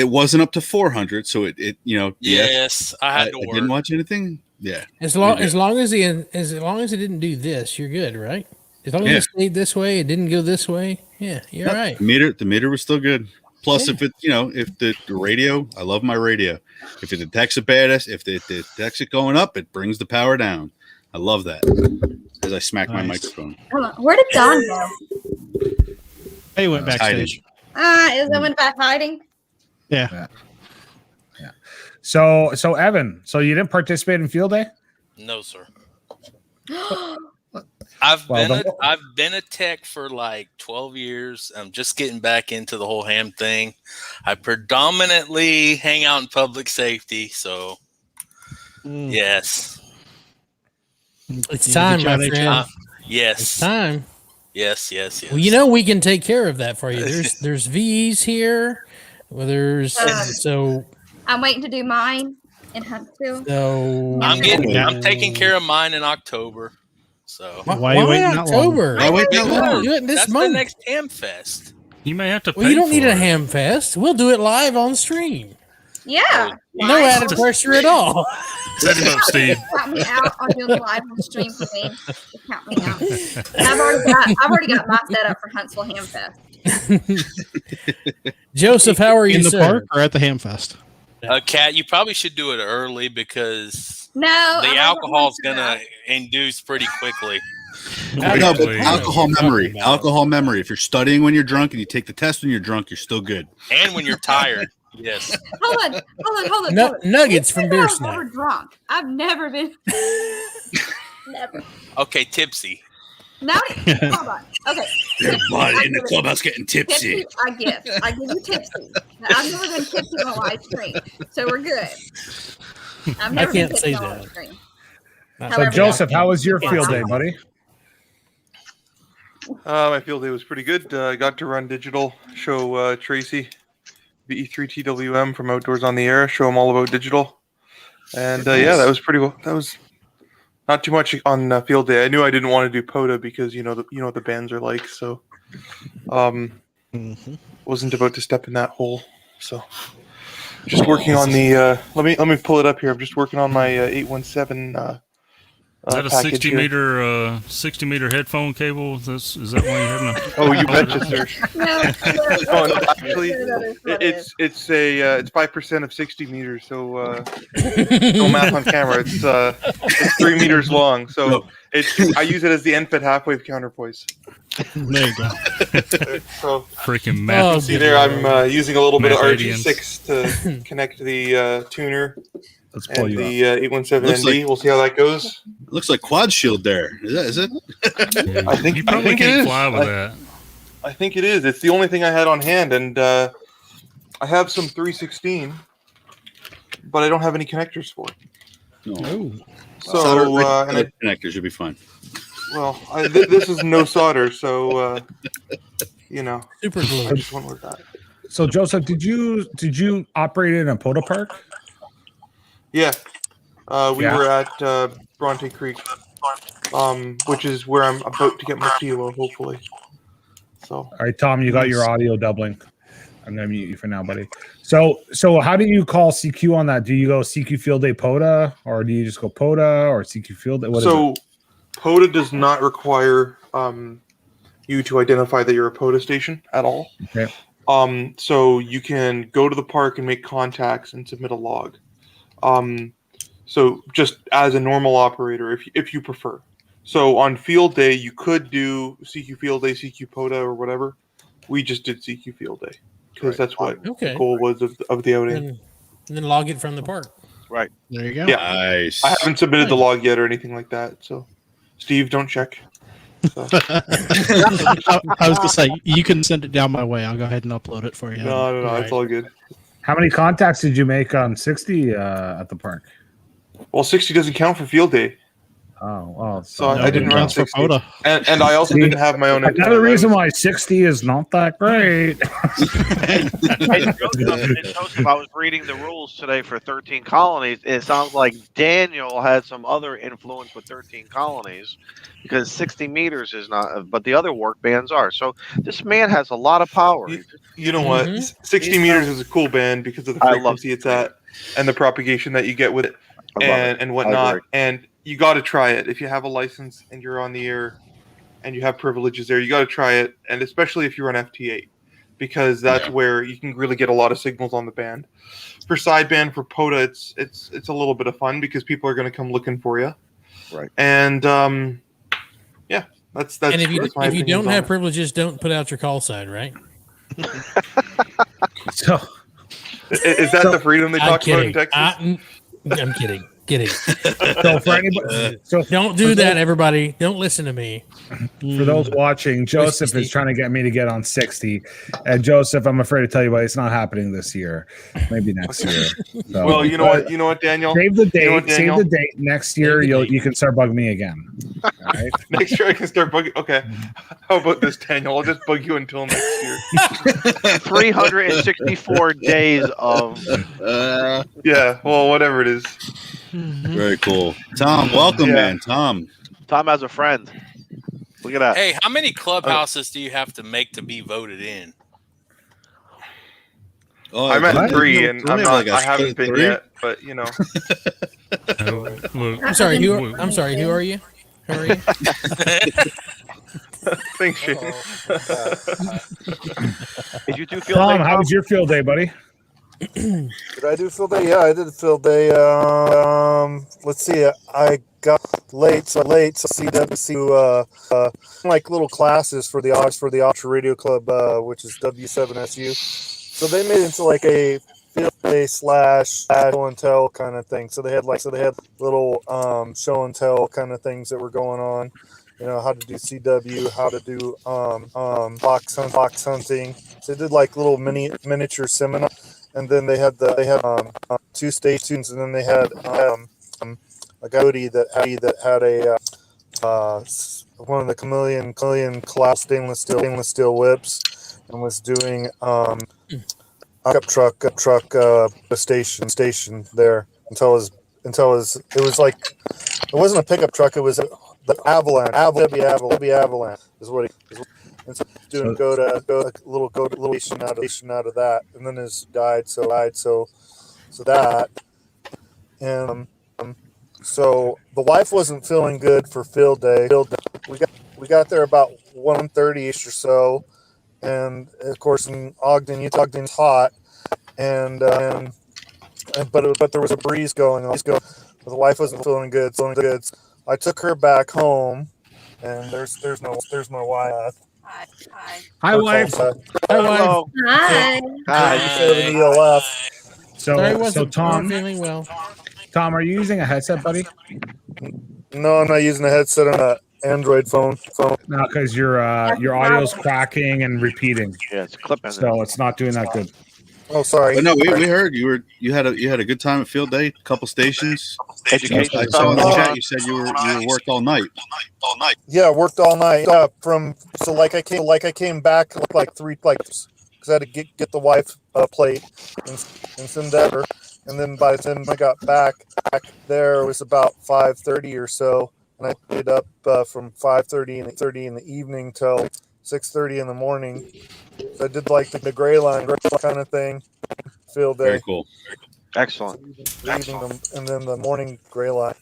wasn't up to 400, so it Yes, I had to I work. didn't watch anything. Yeah, As long as it didn't do this, you're good, right? As long as it stayed this way, it didn't go this way. Yeah, you're right. The meter was still good. Plus, if the radio, I love my radio. If it detects it if it detects it going up, it brings the power down. I love that. As I smack my microphone. Hold on. Where did Don go? He went backstage. Is that went back hiding? Yeah. So Evan, so you didn't participate in field day? No, sir. I've been a tech for like 12 years. I'm just getting back into the whole ham thing. I predominantly hang out in public safety, so yes. It's time, my friend. Yes. It's time. Yes. Well, we can take care of that for you. There's VEs here. Well, so I'm waiting to do mine in Huntsville. So I'm taking care of mine in October. So why waiting October? Why wait that long? Do it this That's month. the next ham fest. You may have to pay Well, you don't need for a it. ham fest. We'll do it live on stream. Yeah. No added pressure at all. Set it up, Steve. Count me out. I'll do the live on stream for me. Count me out. I've already got my setup for Huntsville Ham Fest. Joseph, how are you, in the sir? park or at the ham fest? Kat, you probably should do it early because the alcohol's gonna induce pretty quickly. No, but alcohol memory. If you're studying when you're drunk and you take the test when you're drunk, you're still good. And when you're tired, yes. Hold on. Nuggets from Beer I've Snack. never drunk. I've never been. Never. Okay, tipsy. Now, hold on. Okay. Everybody in the clubhouse getting tipsy. I give you tipsy. Now, I've never been tipsy on a live stream, so we're good. I've never been can't say tipsy on a that. live stream. So Joseph, how was your field day, buddy? My field day was pretty good. I got to run digital, show Tracy, VE3TWM from Outdoors on the Air, show him all about digital. And that was pretty well. That was not too much on field day. I knew I didn't want to do POTA because you know what the bands are like. So, wasn't about to step in that hole. So, just working on the. Let me pull it up here. I'm just working on my 817. Is that a 60 meter headphone cable? Is that why you're having a? Oh, you betcha, sir. No, actually, it's 5% of 60 meters. So no math on camera. It's 3 meters long. So I use it as the NFET half wave counterpoise. There you go. So freaking math. See there, I'm using a little bit of RG6 to connect the tuner. And the 817ND. We'll see how that goes. It looks like quad shield there. Is it? I think you probably can't fly with that. I think it is. It's the only thing I had on hand, and I have some 316, but I don't have any connectors for it. No. So connectors should be fine. Well, this is no solder, so super glue. I just went with that. So Joseph, did you operate in a POTA park? Yeah, we were at Bronte Creek, which is where I'm about to get my kilo, hopefully. So, all right, Tom, you got your audio doubling. I'm gonna mute you for now, buddy. So how do you call CQ on that? Do you go CQ Field Day POTA, or do you just go POTA or CQ Field Day? What is it? POTA does not require you to identify that you're a POTA station at all. Okay. So you can go to the park and make contacts and submit a log. So just as a normal operator, if you prefer. So on field day, you could do CQ Field Day, CQ POTA, or whatever. We just did CQ Field Day because that's what the goal was of the outing. And then log it from the park. Right. There you go. Yeah. Nice. I haven't submitted the log yet or anything like that. So, Steve, don't check. So. I was gonna say you can send it down my way. I'll go ahead and upload it for you. No, it's all good. How many contacts did you make on 60 at the park? Well, 60 doesn't count for field day. So I didn't run 60. Pota. And I also didn't have my own. Another reason why 60 is not that great. Hey, Joseph, I was reading the rules today for 13 colonies. It sounds like Daniel had some other influence with 13 colonies because 60 meters is not, but the other work bands are. So this man has a lot of power. You know what? 60 meters is a cool band because of the frequency it's at and the propagation that you get with it and whatnot. And you got to try it. If you have a license and you're on the air and you have privileges there, you got to try it. And especially if you're on FT8, because that's where you can really get a lot of signals on the band. For sideband, for POTA, it's a little bit of fun because people are going to come looking for you. Right. And that's. And if you don't have privileges, don't put out your call sign, right? So is that the freedom they talk about in Texas? I'm kidding. Kidding. So for anybody, don't do that, everybody. Don't listen to me. For those watching, Joseph is trying to get me to get on 60. And Joseph, I'm afraid to tell you, but it's not happening this year. Maybe next year. So, well, you know what, Daniel? Save the date. Save the date. Next year, you can start bugging me again. All right? Next year, I can start bugging. Okay. How about this, Daniel? I'll just bug you until next year. 364 days of. Yeah. Well, whatever it is. Very cool. Tom, welcome, man. Tom has a friend. Look at that. Hey, how many clubhouses do you have to make to be voted in? Oh, I'm at 3, and I haven't been yet, but you know. I'm sorry. Who are you? Who are you? Thanks, Shane. Did you do field Tom, day? how was your field day, buddy? Did I do field day? Yeah, I did field day. Let's see. I got late CWC like little classes for the Ham Radio Club, which is W7SU. So they made it into like a field day / show and tell kind of thing. So they had little show and tell kind of things that were going on. You know, how to do CW, how to do fox hunting. So they did like little miniature seminar. And then they had 2 stations, and then they had a guy that had a one of the chameleon class stainless steel whips, and was doing a pickup truck station there until it was like, it wasn't a pickup truck, it was the Avalanche is what he. And so go to a little station out of that, and then his died. So that, and so the wife wasn't feeling good for field day. We got there about 1:30ish or so, and of course in Ogden, Ogden's hot, and but there was a breeze going on. The wife wasn't feeling good. I took her back home, and there's my wife. Hi, wife. Hi. So Tom, feeling well. Tom, are you using a headset, buddy? No, I'm not using a headset on an Android phone. No, because your audio's cracking and repeating. Yeah, it's clipping. So it's not doing that good. Oh, sorry. But no, we heard you had a good time at field day, a couple stations. Education. I saw in the chat you said you were worked all night. Yeah, worked all night. I came back like 3 because I had to get the wife a plate and send that her. And then by the time I got back there, it was about 5:30 or so, and I stayed up from 5:30 in the evening till 6:30 in the morning. So I did like the gray line kind of thing, field day. Very cool. Excellent. And then the morning gray line.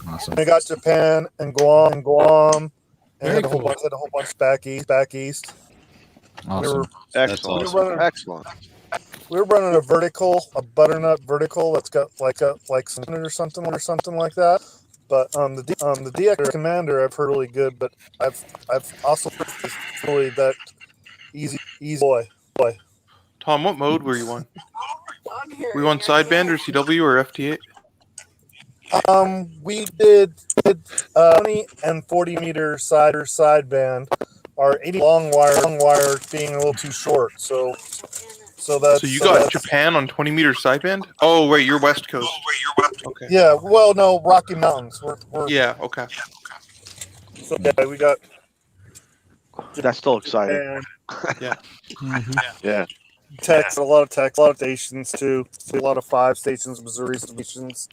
Awesome. I got Japan and Guam, and Very had a whole cool. bunch back east. Awesome. Excellent. We were running a butternut vertical that's got like some or something like that. But the DX Commander I've heard really good, but I've also heard really that easy boy. Tom, what mode were you on? Were you on sideband or CW or FT8? We did 20 and 40 meter sideband. Our 80 long wire being a little too short, so that's. So you got Japan on 20 meter sideband? Oh wait, you're West Coast. Okay. Yeah. Well, no, Rocky Mountains. We're Yeah. Okay. so yeah, we got. That's still exciting. And Yeah. Yeah. a lot of stations too. A lot of 5 stations, Missouri stations.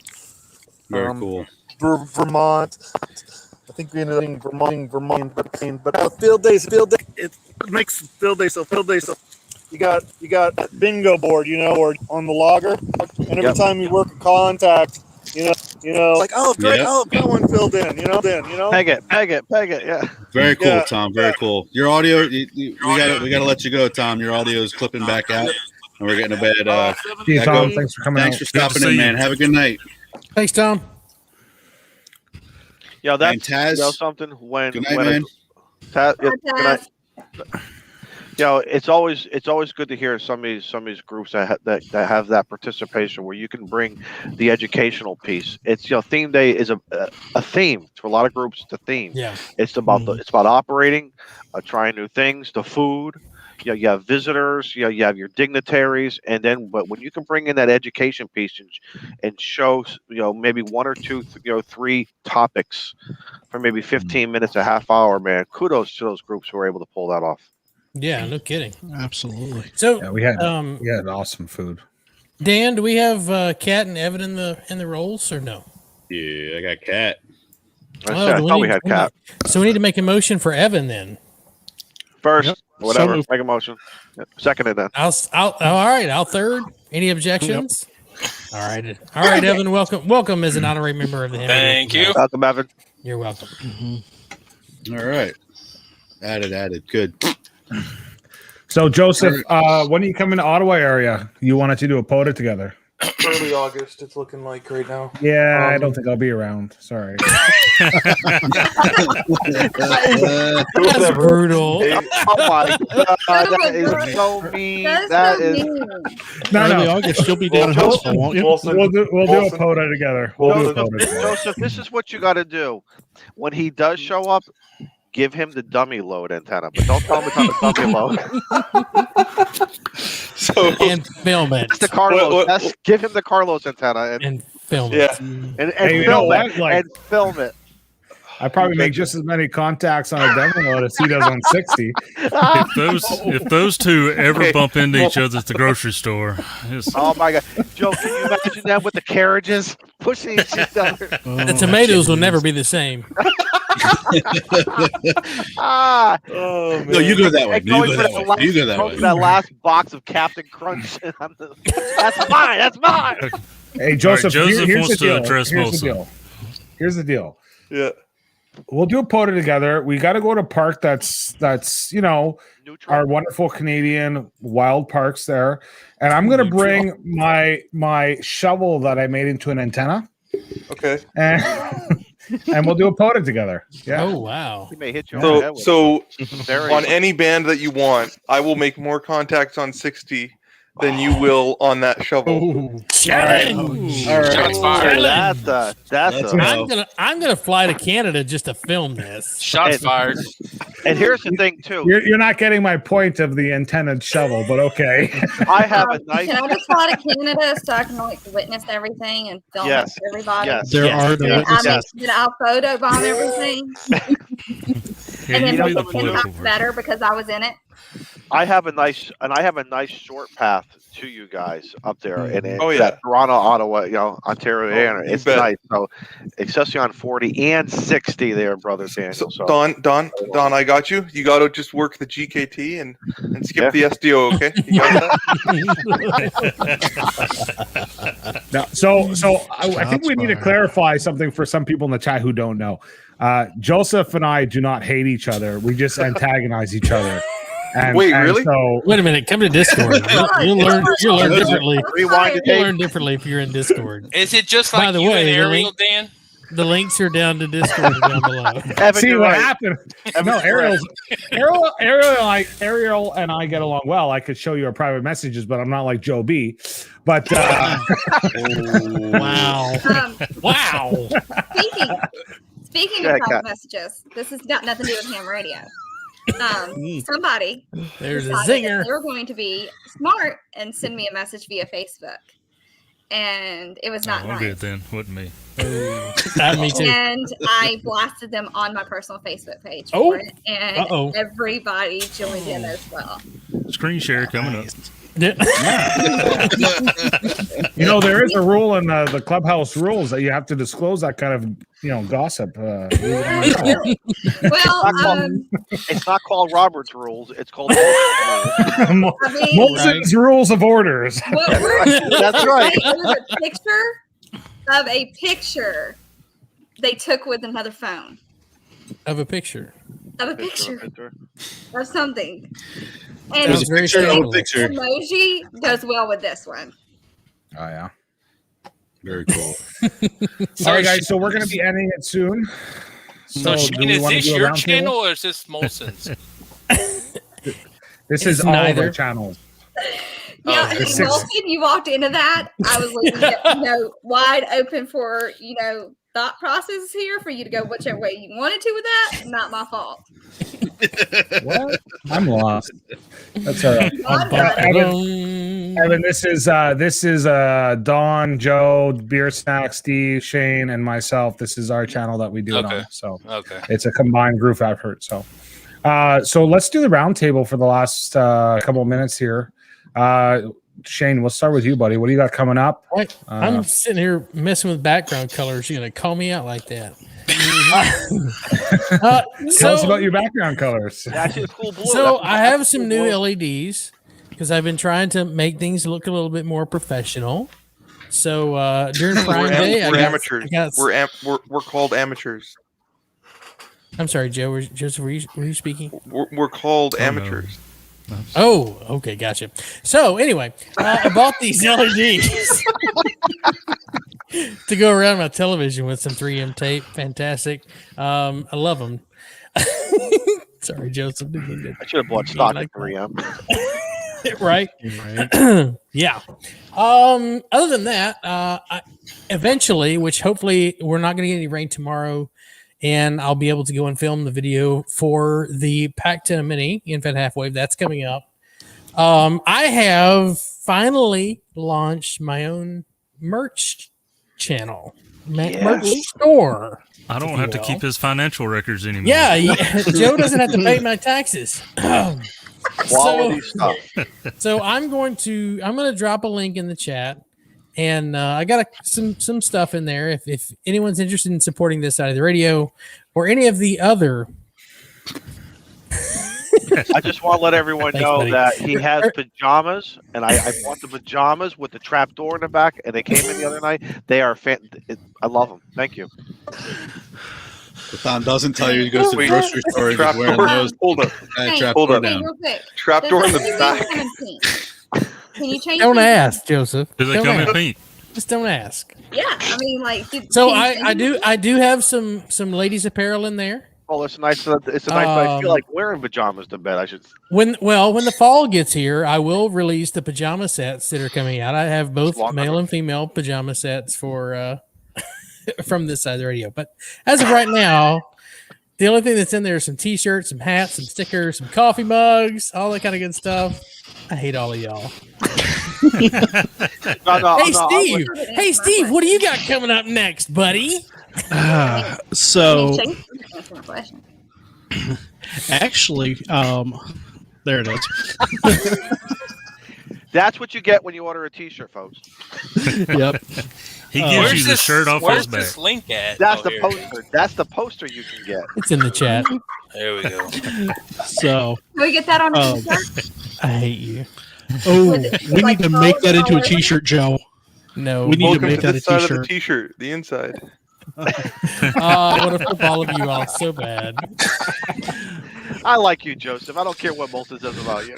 Very cool. Vermont. I think we ended up in Vermont, but field day. It makes field day so. You got that bingo board, or on the logger, and every time you work a contact, like, oh great, got one filled in, Peg it, yeah. Very cool, Tom. Very cool. Your audio, we gotta let you go, Tom. Your audio is clipping back out, and we're getting a bad. See you, Tom. Thanks for coming. Thanks for stopping in, man. Have a good night. Thanks, Tom. Yeah, that's Taz, something when good night, man. It's always good to hear some of these groups that have that participation where you can bring the educational piece. It's theme day is a theme for a lot of groups. It's a theme. Yeah, it's about it's about operating, trying new things, the food. You have visitors. You have your dignitaries, but when you can bring in that education piece and show maybe 1 or 2 3 topics for maybe 15 minutes, a half hour, man, kudos to those groups who were able to pull that off. Yeah, no kidding. Absolutely. So we had awesome food. Dan, do we have Kat and Evan in the roles or no? Yeah, I got Kat. I thought we had Kat. So we need to make a motion for Evan then. First, whatever. Make a motion. Second it then. All right. I'll third. Any objections? All right, Evan. Welcome as an honorary member of the Ham. Thank you. Welcome, Evan. You're welcome. Mm-hmm. All right. Added. Good. So Joseph, when are you coming to Ottawa area? You wanted to do a POTA together. Early August, it's looking like right now. Yeah, I don't think I'll be around. Sorry. That's brutal. Oh my God, that is so mean. That is Early August. You'll be down in Huntsville, won't you? We'll do a POTA together. Joseph, this is what you got to do. When he does show up, give him the dummy load antenna, but don't tell him it's on the dummy load. And film it. That's the Carlos. Give him the Carlos antenna and film it. And film it. And film it. I probably make just as many contacts on a demo load as he does on 60. If those two ever bump into each other at the grocery store, oh my God, Joe, can you imagine that with the carriages pushing each other? The tomatoes will never be the same. No, you go that way. You go that way. That last box of Captain Crunch. That's mine. That's mine. Hey, Joseph, right, Joseph here's wants the deal. to address Molson. Here's the deal. Yeah. We'll do a POTA together. We got to go to a park that's neutral. Our wonderful Canadian wild parks there. And I'm going to bring my shovel that I made into an antenna. Okay. And we'll do a POTA together. Yeah. Oh, wow. He may hit you on the head with So it. on any band that you want, I will make more contacts on 60 than you will on that shovel. All right. Shots fired. I'm gonna fly to Canada just to film this. Shots fired. And here's the thing too. You're not getting my point of the antenna shovel, but okay. I have a nice. Can I just fly to Canada so I can witness everything and film it for everybody? Yes. There are the I'll photo bomb everything. And then make the impact better because I was in it. I have a nice short path to you guys up there, and it's yeah. Toronto, Ottawa, Ontario, it's nice. So, especially on 40 and 60 there, brother Daniel. So Don, I got you. You got to just work the GKT and skip the SDO, okay? You got that? No, so I think we need to clarify something for some people in the chat who don't know. Joseph and I do not hate each other. We just antagonize each other. Really? So, wait a minute. Come to Discord. You'll learn differently. Rewind the You'll tape. learn differently if you're in Discord. Is it just like By the you way, and Ariel, Dan? The links are down to Discord down below. Evan, see you're what right. happened? No, Ariel and I get along well. I could show you our private messages, but I'm not like Joe B. But wow. Wow. Speaking of private messages, this has got nothing to do with Ham Radio. Somebody There's a decided zinger. that they were going to be smart and send me a message via Facebook. and it was not I'll nice. do it then. Wasn't me. Me too. And I blasted them on my personal Facebook page Oh. for it, and everybody joined in as well. Screen share coming up. You know, there is a rule in the clubhouse rules that you have to disclose that kind of, gossip. Well, it's not called Robert's rules. It's called Molson's rules of orders. That's right. It was a picture of a picture they took with another phone. Of a picture. Of a picture. Of something. It And was a picture of a picture. emoji goes well with this one. Oh, yeah. Very cool. All right, guys. So we're going to be ending it soon. So, do Shane, we is wanna this do a your round channel table? or is this Molson's? This is all of our channels. Yeah, Oh, and Molson, you walked into that. I was leaving it, wide open for, thought processes here for you to go whichever way you wanted to with that. Not my fault. What? I'm lost. That's all right. Evan, this is Dawn, Joe, Beer Snack, Steve, Shane, and myself. This is our channel that we do it on. So it's a combined group effort. So let's do the round table for the last couple of minutes here. Shane, we'll start with you, buddy. What do you got coming up? I'm sitting here messing with background colors. You're going to call me out like that. Tell us about your background colors. So I have some new LEDs because I've been trying to make things look a little bit more professional. So during Prime Day, we're amateurs. We're called amateurs. I'm sorry, Joe. Joseph, were you speaking? We're called amateurs. Oh, okay, gotcha. So anyway, I bought these LEDs to go around my television with some 3M tape. Fantastic. I love them. Sorry, Joseph. I should have bought stock at 3M. Right? Yeah. Other than that, eventually, which hopefully we're not going to get any rain tomorrow, and I'll be able to go and film the video for the Pac 10 Mini Infant Half Wave. That's coming up. I have finally launched my own merch channel, merch store. I don't have to keep his financial records anymore. Yeah, Joe doesn't have to pay my taxes. So I'm going to drop a link in the chat. And I got some stuff in there. If anyone's interested in supporting this side of the radio or any of the other, I just want to let everyone know buddy. that he has pajamas, and I bought the pajamas with the trap door in the back, and they came in the other night. They are I love them. Thank you. Tom doesn't tell you he goes to the grocery store and he's wearing those. Hold up. Hold up. Real quick. Trap door in the back. Can you change? Don't these? ask, Joseph. Do they Don't come in ask. pink? Just don't ask. Yeah, I mean, So I do have some ladies apparel in there. Well, it's nice. It's a nice. I feel like wearing pajamas to bed. I should. When the fall gets here, I will release the pajama sets that are coming out. I have both male and female pajama sets for from this side of the radio. But as of right now, the only thing that's in there is some T-shirts, some hats, some stickers, some coffee mugs, all that kind of good stuff. I hate all of y'all. Hey, Steve, what do you got coming up next, buddy? So actually, there it is. That's what you get when you order a T-shirt, folks. Yep. He gives you the shirt off his back. Where's this link at? That's the poster. That's the poster you can get. It's in the chat. There we go. So Can we get that on the t-shirt? I hate you. we need to make that into a T-shirt, Joe. No, we need Welcome to make that this a side T-shirt. of the T-shirt, the inside. I want to flip all of you off so bad. I like you, Joseph. I don't care what Molson says about you.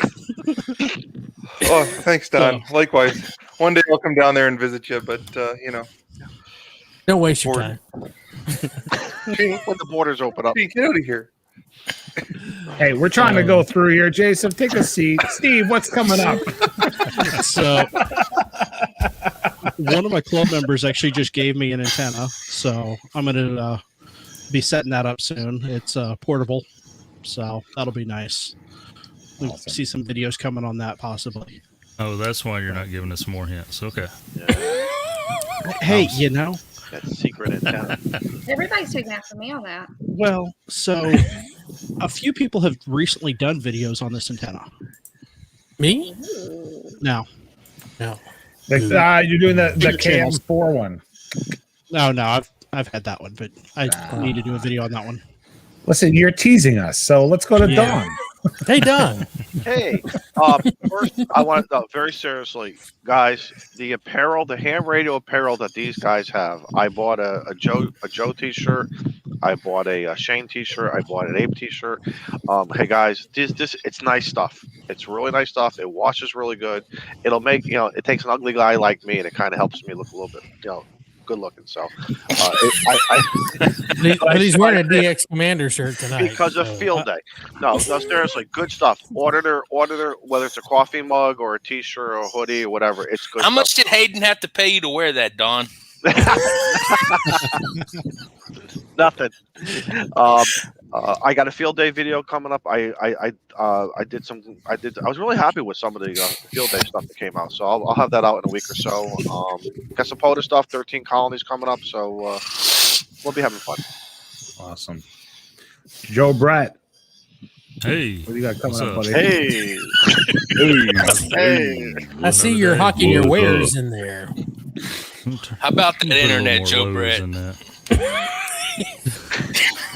Oh, thanks, Don. Likewise. One day I'll come down there and visit you, but don't waste your time. When the borders open up. Hey, get out of here. Hey, we're trying to go through here. Jason, take a seat. Steve, what's coming up? So one of my club members actually just gave me an antenna, so I'm going to be setting that up soon. It's portable, so that'll be nice. We'll see some videos coming on that possibly. Oh, that's why you're not giving us more hints. Okay. Hey, you know, That secret antenna. Everybody's taking after me on that. well, so a few people have recently done videos on this antenna. Me? No. You're doing the Bigger channels. KM4 one. No, I've had that one, but I need to do a video on that one. Listen, you're teasing us, so let's go to Dawn. Hey, Don. Hey, first, I want to very seriously, guys. The apparel, the ham radio apparel that these guys have. I bought a Joe T-shirt. I bought a Shane T-shirt. I bought an Ape T-shirt. Hey guys, this it's nice stuff. It's really nice stuff. It washes really good. It'll make it takes an ugly guy like me, and it kind of helps me look a little bit good looking. So, But he's wearing a DX Commander shirt tonight because of field day. No, seriously, good stuff. Order their whether it's a coffee mug or a T-shirt or a hoodie or whatever. It's good. How much did Hayden have to pay you to wear that, Don? Nothing. I got a field day video coming up. I was really happy with some of the field day stuff that came out. So I'll have that out in a week or so. Got some POTA stuff. 13 colonies coming up. So we'll be having fun. Awesome. Joe Brett. Hey, what do you got coming up, buddy? Hey. Hey. I see you're hocking your wares in there. How about that internet, Joe Brett?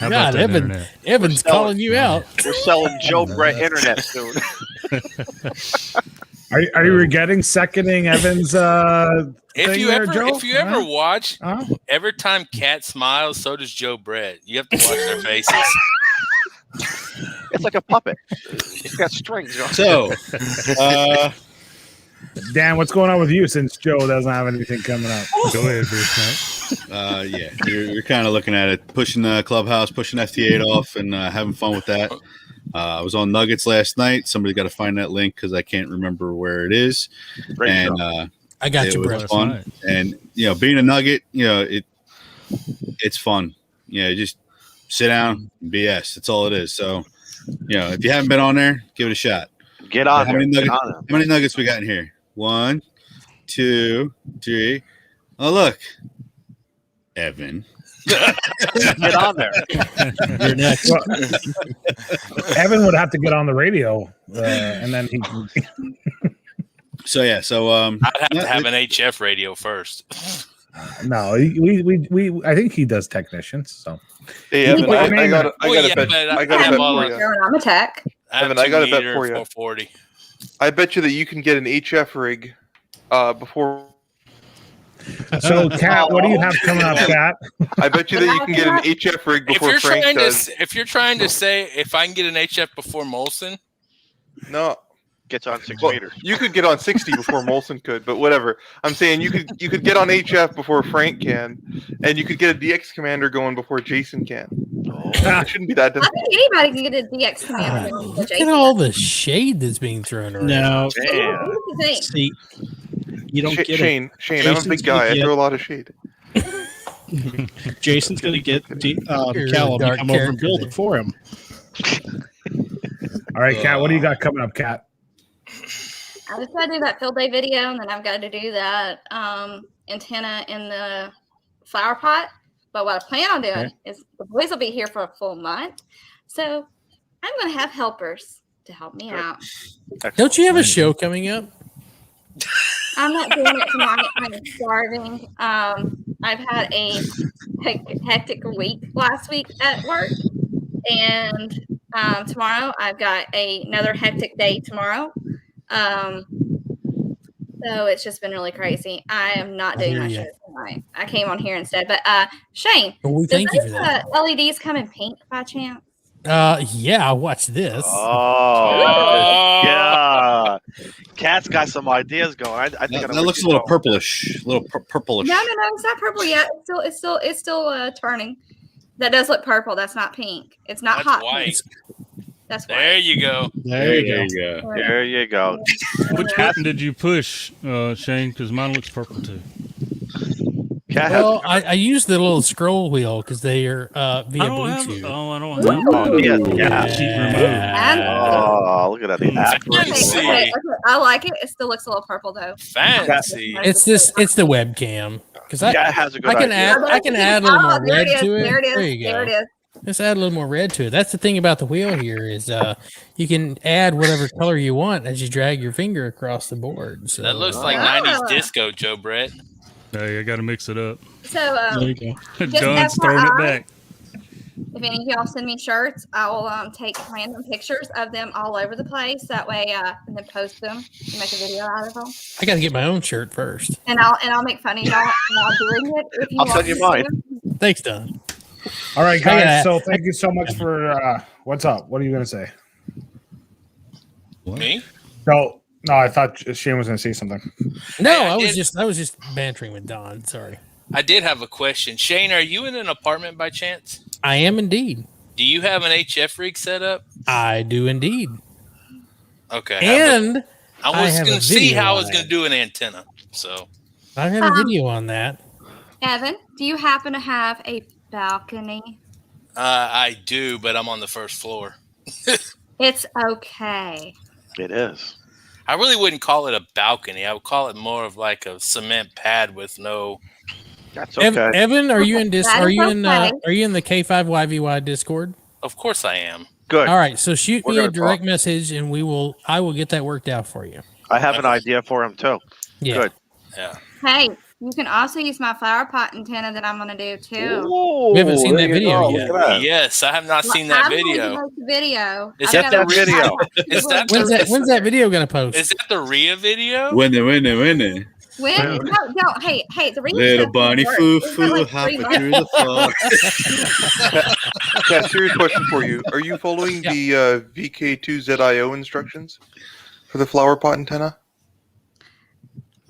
God, Evan's calling you out. We're selling Joe Brett internet soon. Are you regretting seconding Evan's If you ever watch, Huh? every time Cat smiles, so does Joe Brett. You have to watch their faces. It's like a puppet. It's got strings. So, Dan, what's going on with you since Joe doesn't have anything coming up? Go ahead, Bruce. Yeah, you're kind of looking at it, pushing the clubhouse, pushing FT8 off, and having fun with that. I was on Nuggets last night. Somebody got to find that link because I can't remember where it is. And I got it you, was bro. fun. Right. And being a Nugget, it's fun. Just sit down, and BS. That's all it is. So, if you haven't been on there, give it a shot. Get on How there. many nuggets we got in here? 1, 2, 3. Oh, look. Evan. Get on there. You're next. Well, Evan would have to get on the radio, and then he. So I'd have to have an HF radio first. No, we I think he does technicians. So, Hey, Evan, I got a bet. I got a bet for you. I'm a tech. Evan, I got a bet for you. 440. I bet you that you can get an HF rig before. So, Kat, what do you have coming up, Kat? I bet you that you can get an HF rig before Frank does. If you're trying to say if I can get an HF before Molson, No, Gets on 6 well, meters. you could get on 60 before Molson could, but whatever. I'm saying you could get on HF before Frank can, and you could get a DX commander going before Jason can. It shouldn't be that I difficult. think anybody can get a DX commander. Look at all the shade that's being thrown around. No, Damn. see, you don't get Shane, I'm a Jason's big guy. I gonna throw a lot of shade. Jason's going to get You're Callum a to dark come over and character build there. it for him. All right, Kat, what do you got coming up, Kat? I just got to do that field day video, and then I've got to do that antenna in the flower pot. But what I plan on doing is the boys will be here for a full month. So I'm going to have helpers to help me out. Don't you have a show coming up? I'm not doing it tonight. I'm starving. I've had a hectic week last week at work. And tomorrow I've got another hectic day tomorrow. So it's just been really crazy. I am not doing my show tonight. I came on here instead. But Shane, Well, thank you for that. LEDs come in pink by chance? Yeah, watch this. Oh, yeah. Cat's got some ideas going. I think that looks a little purplish. Purplish. No, it's not purple yet. It's still turning. That does look purple. That's not pink. It's not that's hot. white. Pink. That's white. There you go. There you go. There you go. Which button did you push, Shane? Because mine looks purple too. Well, I use the little scroll wheel because they are via Bluetooth. I don't have Oh, look at that. Okay, I like it. It still looks a little purple though. Fancy. It's the webcam. Because I has a good I can idea. add a little more there red it is. to it. There it is. There you go. There it is. Let's add a little more red to it. That's the thing about the wheel here is you can add whatever color you want as you drag your finger across the board. So That looks like 90s disco, Joe Brett. Hey, I got to mix it up. So there you go. just Don's throwing it FYI, back. if any of y'all send me shirts, I will take random pictures of them all over the place. That way, and then post them and make a video out of them. I got to get my own shirt first. And I'll make fun of y'all while doing it. If you I'll want send you to. mine. Thanks, Don. All right, I gotta- guys. So thank you so much for what's up? What are you gonna say? Me? No, I thought Shane was gonna say something. No, Hey, I was just bantering with Don. Sorry. I did have a question. Shane, are you in an apartment by chance? I am indeed. Do you have an HF rig set up? I do indeed. Okay. And I was have going a to see video how I on was going that. to do an antenna. So I have a video on that. Evan, do you happen to have a balcony? I do, but I'm on the first floor. It's okay. It is. I really wouldn't call it a balcony. I would call it more of like a cement pad with no. That's okay. Evan, are you in this? That Are is you in? okay. Are you in the K5YVY Discord? Of course I am. Good. All right, so shoot We're me a gonna direct talk. message, and I will get that worked out for you. I have an idea for him too. Yeah. Good. Yeah. Hey, you can also use my flower pot antenna that I'm going to do too. Ooh, We haven't seen there that you video go. yet. Look at that. Yes, I have not seen that I'm going to video. make the video. Is I've that got the a- video? Is that When's that video gonna post? Is that the Rhea video? Winner. When? No, hey, the reason Little stuff bunny doesn't foo work. It's been foo like 3 hopping months. through the fog. Yeah, serious question for you. Are you following the VK2ZIO instructions for the flower pot antenna?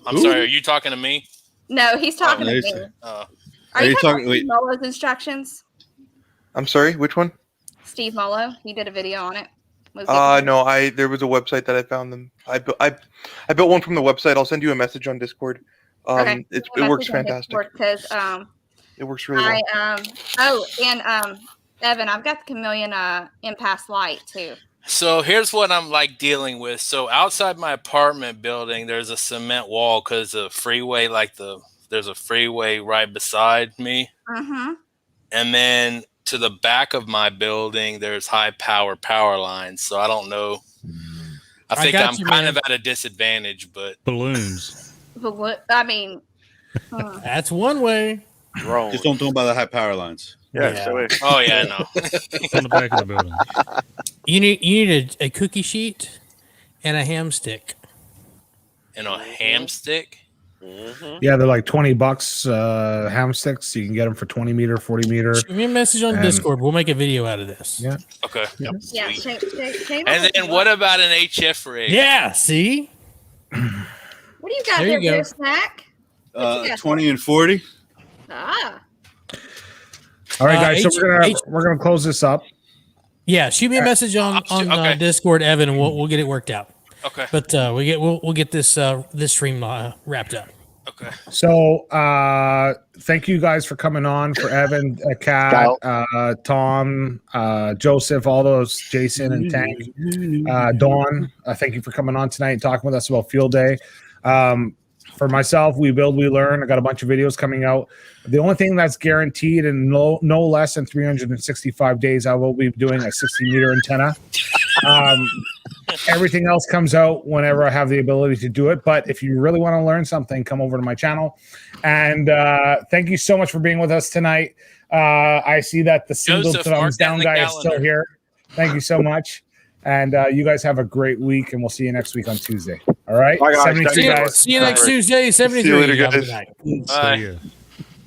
I'm sorry, are you talking to me? No, he's talking to nice. me. Oh. Are you talking about Steve Molo's instructions? I'm sorry, which one? Steve Molo, he did a video on it. Was No, there was a website that I found them. I built one from the website. I'll send you a message on Discord. Okay. It works fantastic. Because It works really well. Evan, I've got the Chameleon Impasse light too. So here's what I'm like dealing with. So outside my apartment building, there's a cement wall because the freeway, there's a freeway right beside me. Mm-hmm. And then to the back of my building, there's high power lines. So I don't know. I think I'm kind of at a disadvantage, but balloons. But what I mean, That's one way. Just don't talk about the high power lines. Oh yeah, I know. On the back of the building. You need a cookie sheet and a ham stick. And a ham stick. Yeah, they're like $20 ham sticks. You can get them for 20 meter, 40 meter. Shoot me a message on And- Discord. We'll make a video out of this. Yeah. Okay. Yep. yeah. Shane And then what about an HF rig? Yeah. See. What do you got There there, you go. Beer Snack? 20 and 40. Ah. All right, guys. So H- we're gonna close this up. Yeah. Shoot me a message on Discord, Evan, and we'll get it worked out. Okay. But we'll get this stream wrapped up. Okay. So thank you guys for coming on. For Evan, Kat, Tom, Joseph, all those, Jason and Tank, Dawn. Thank you for coming on tonight and talking with us about Field Day. For myself, we build, we learn. I got a bunch of videos coming out. The only thing that's guaranteed in no less than 365 days, I will be doing a 60-meter antenna. Everything else comes out whenever I have the ability to do it. But if you really want to learn something, come over to my channel. And thank you so much for being with us tonight. I see that the single Joseph, thumbs mark that in down the guy is still calendar. here. Thank you so much. And you guys have a great week, and we'll see you next week on Tuesday. All right? Bye, guys. 72 Thank you. guys. See you next Tuesday, 73. See you later, Have a guys. good night. Bye. See ya.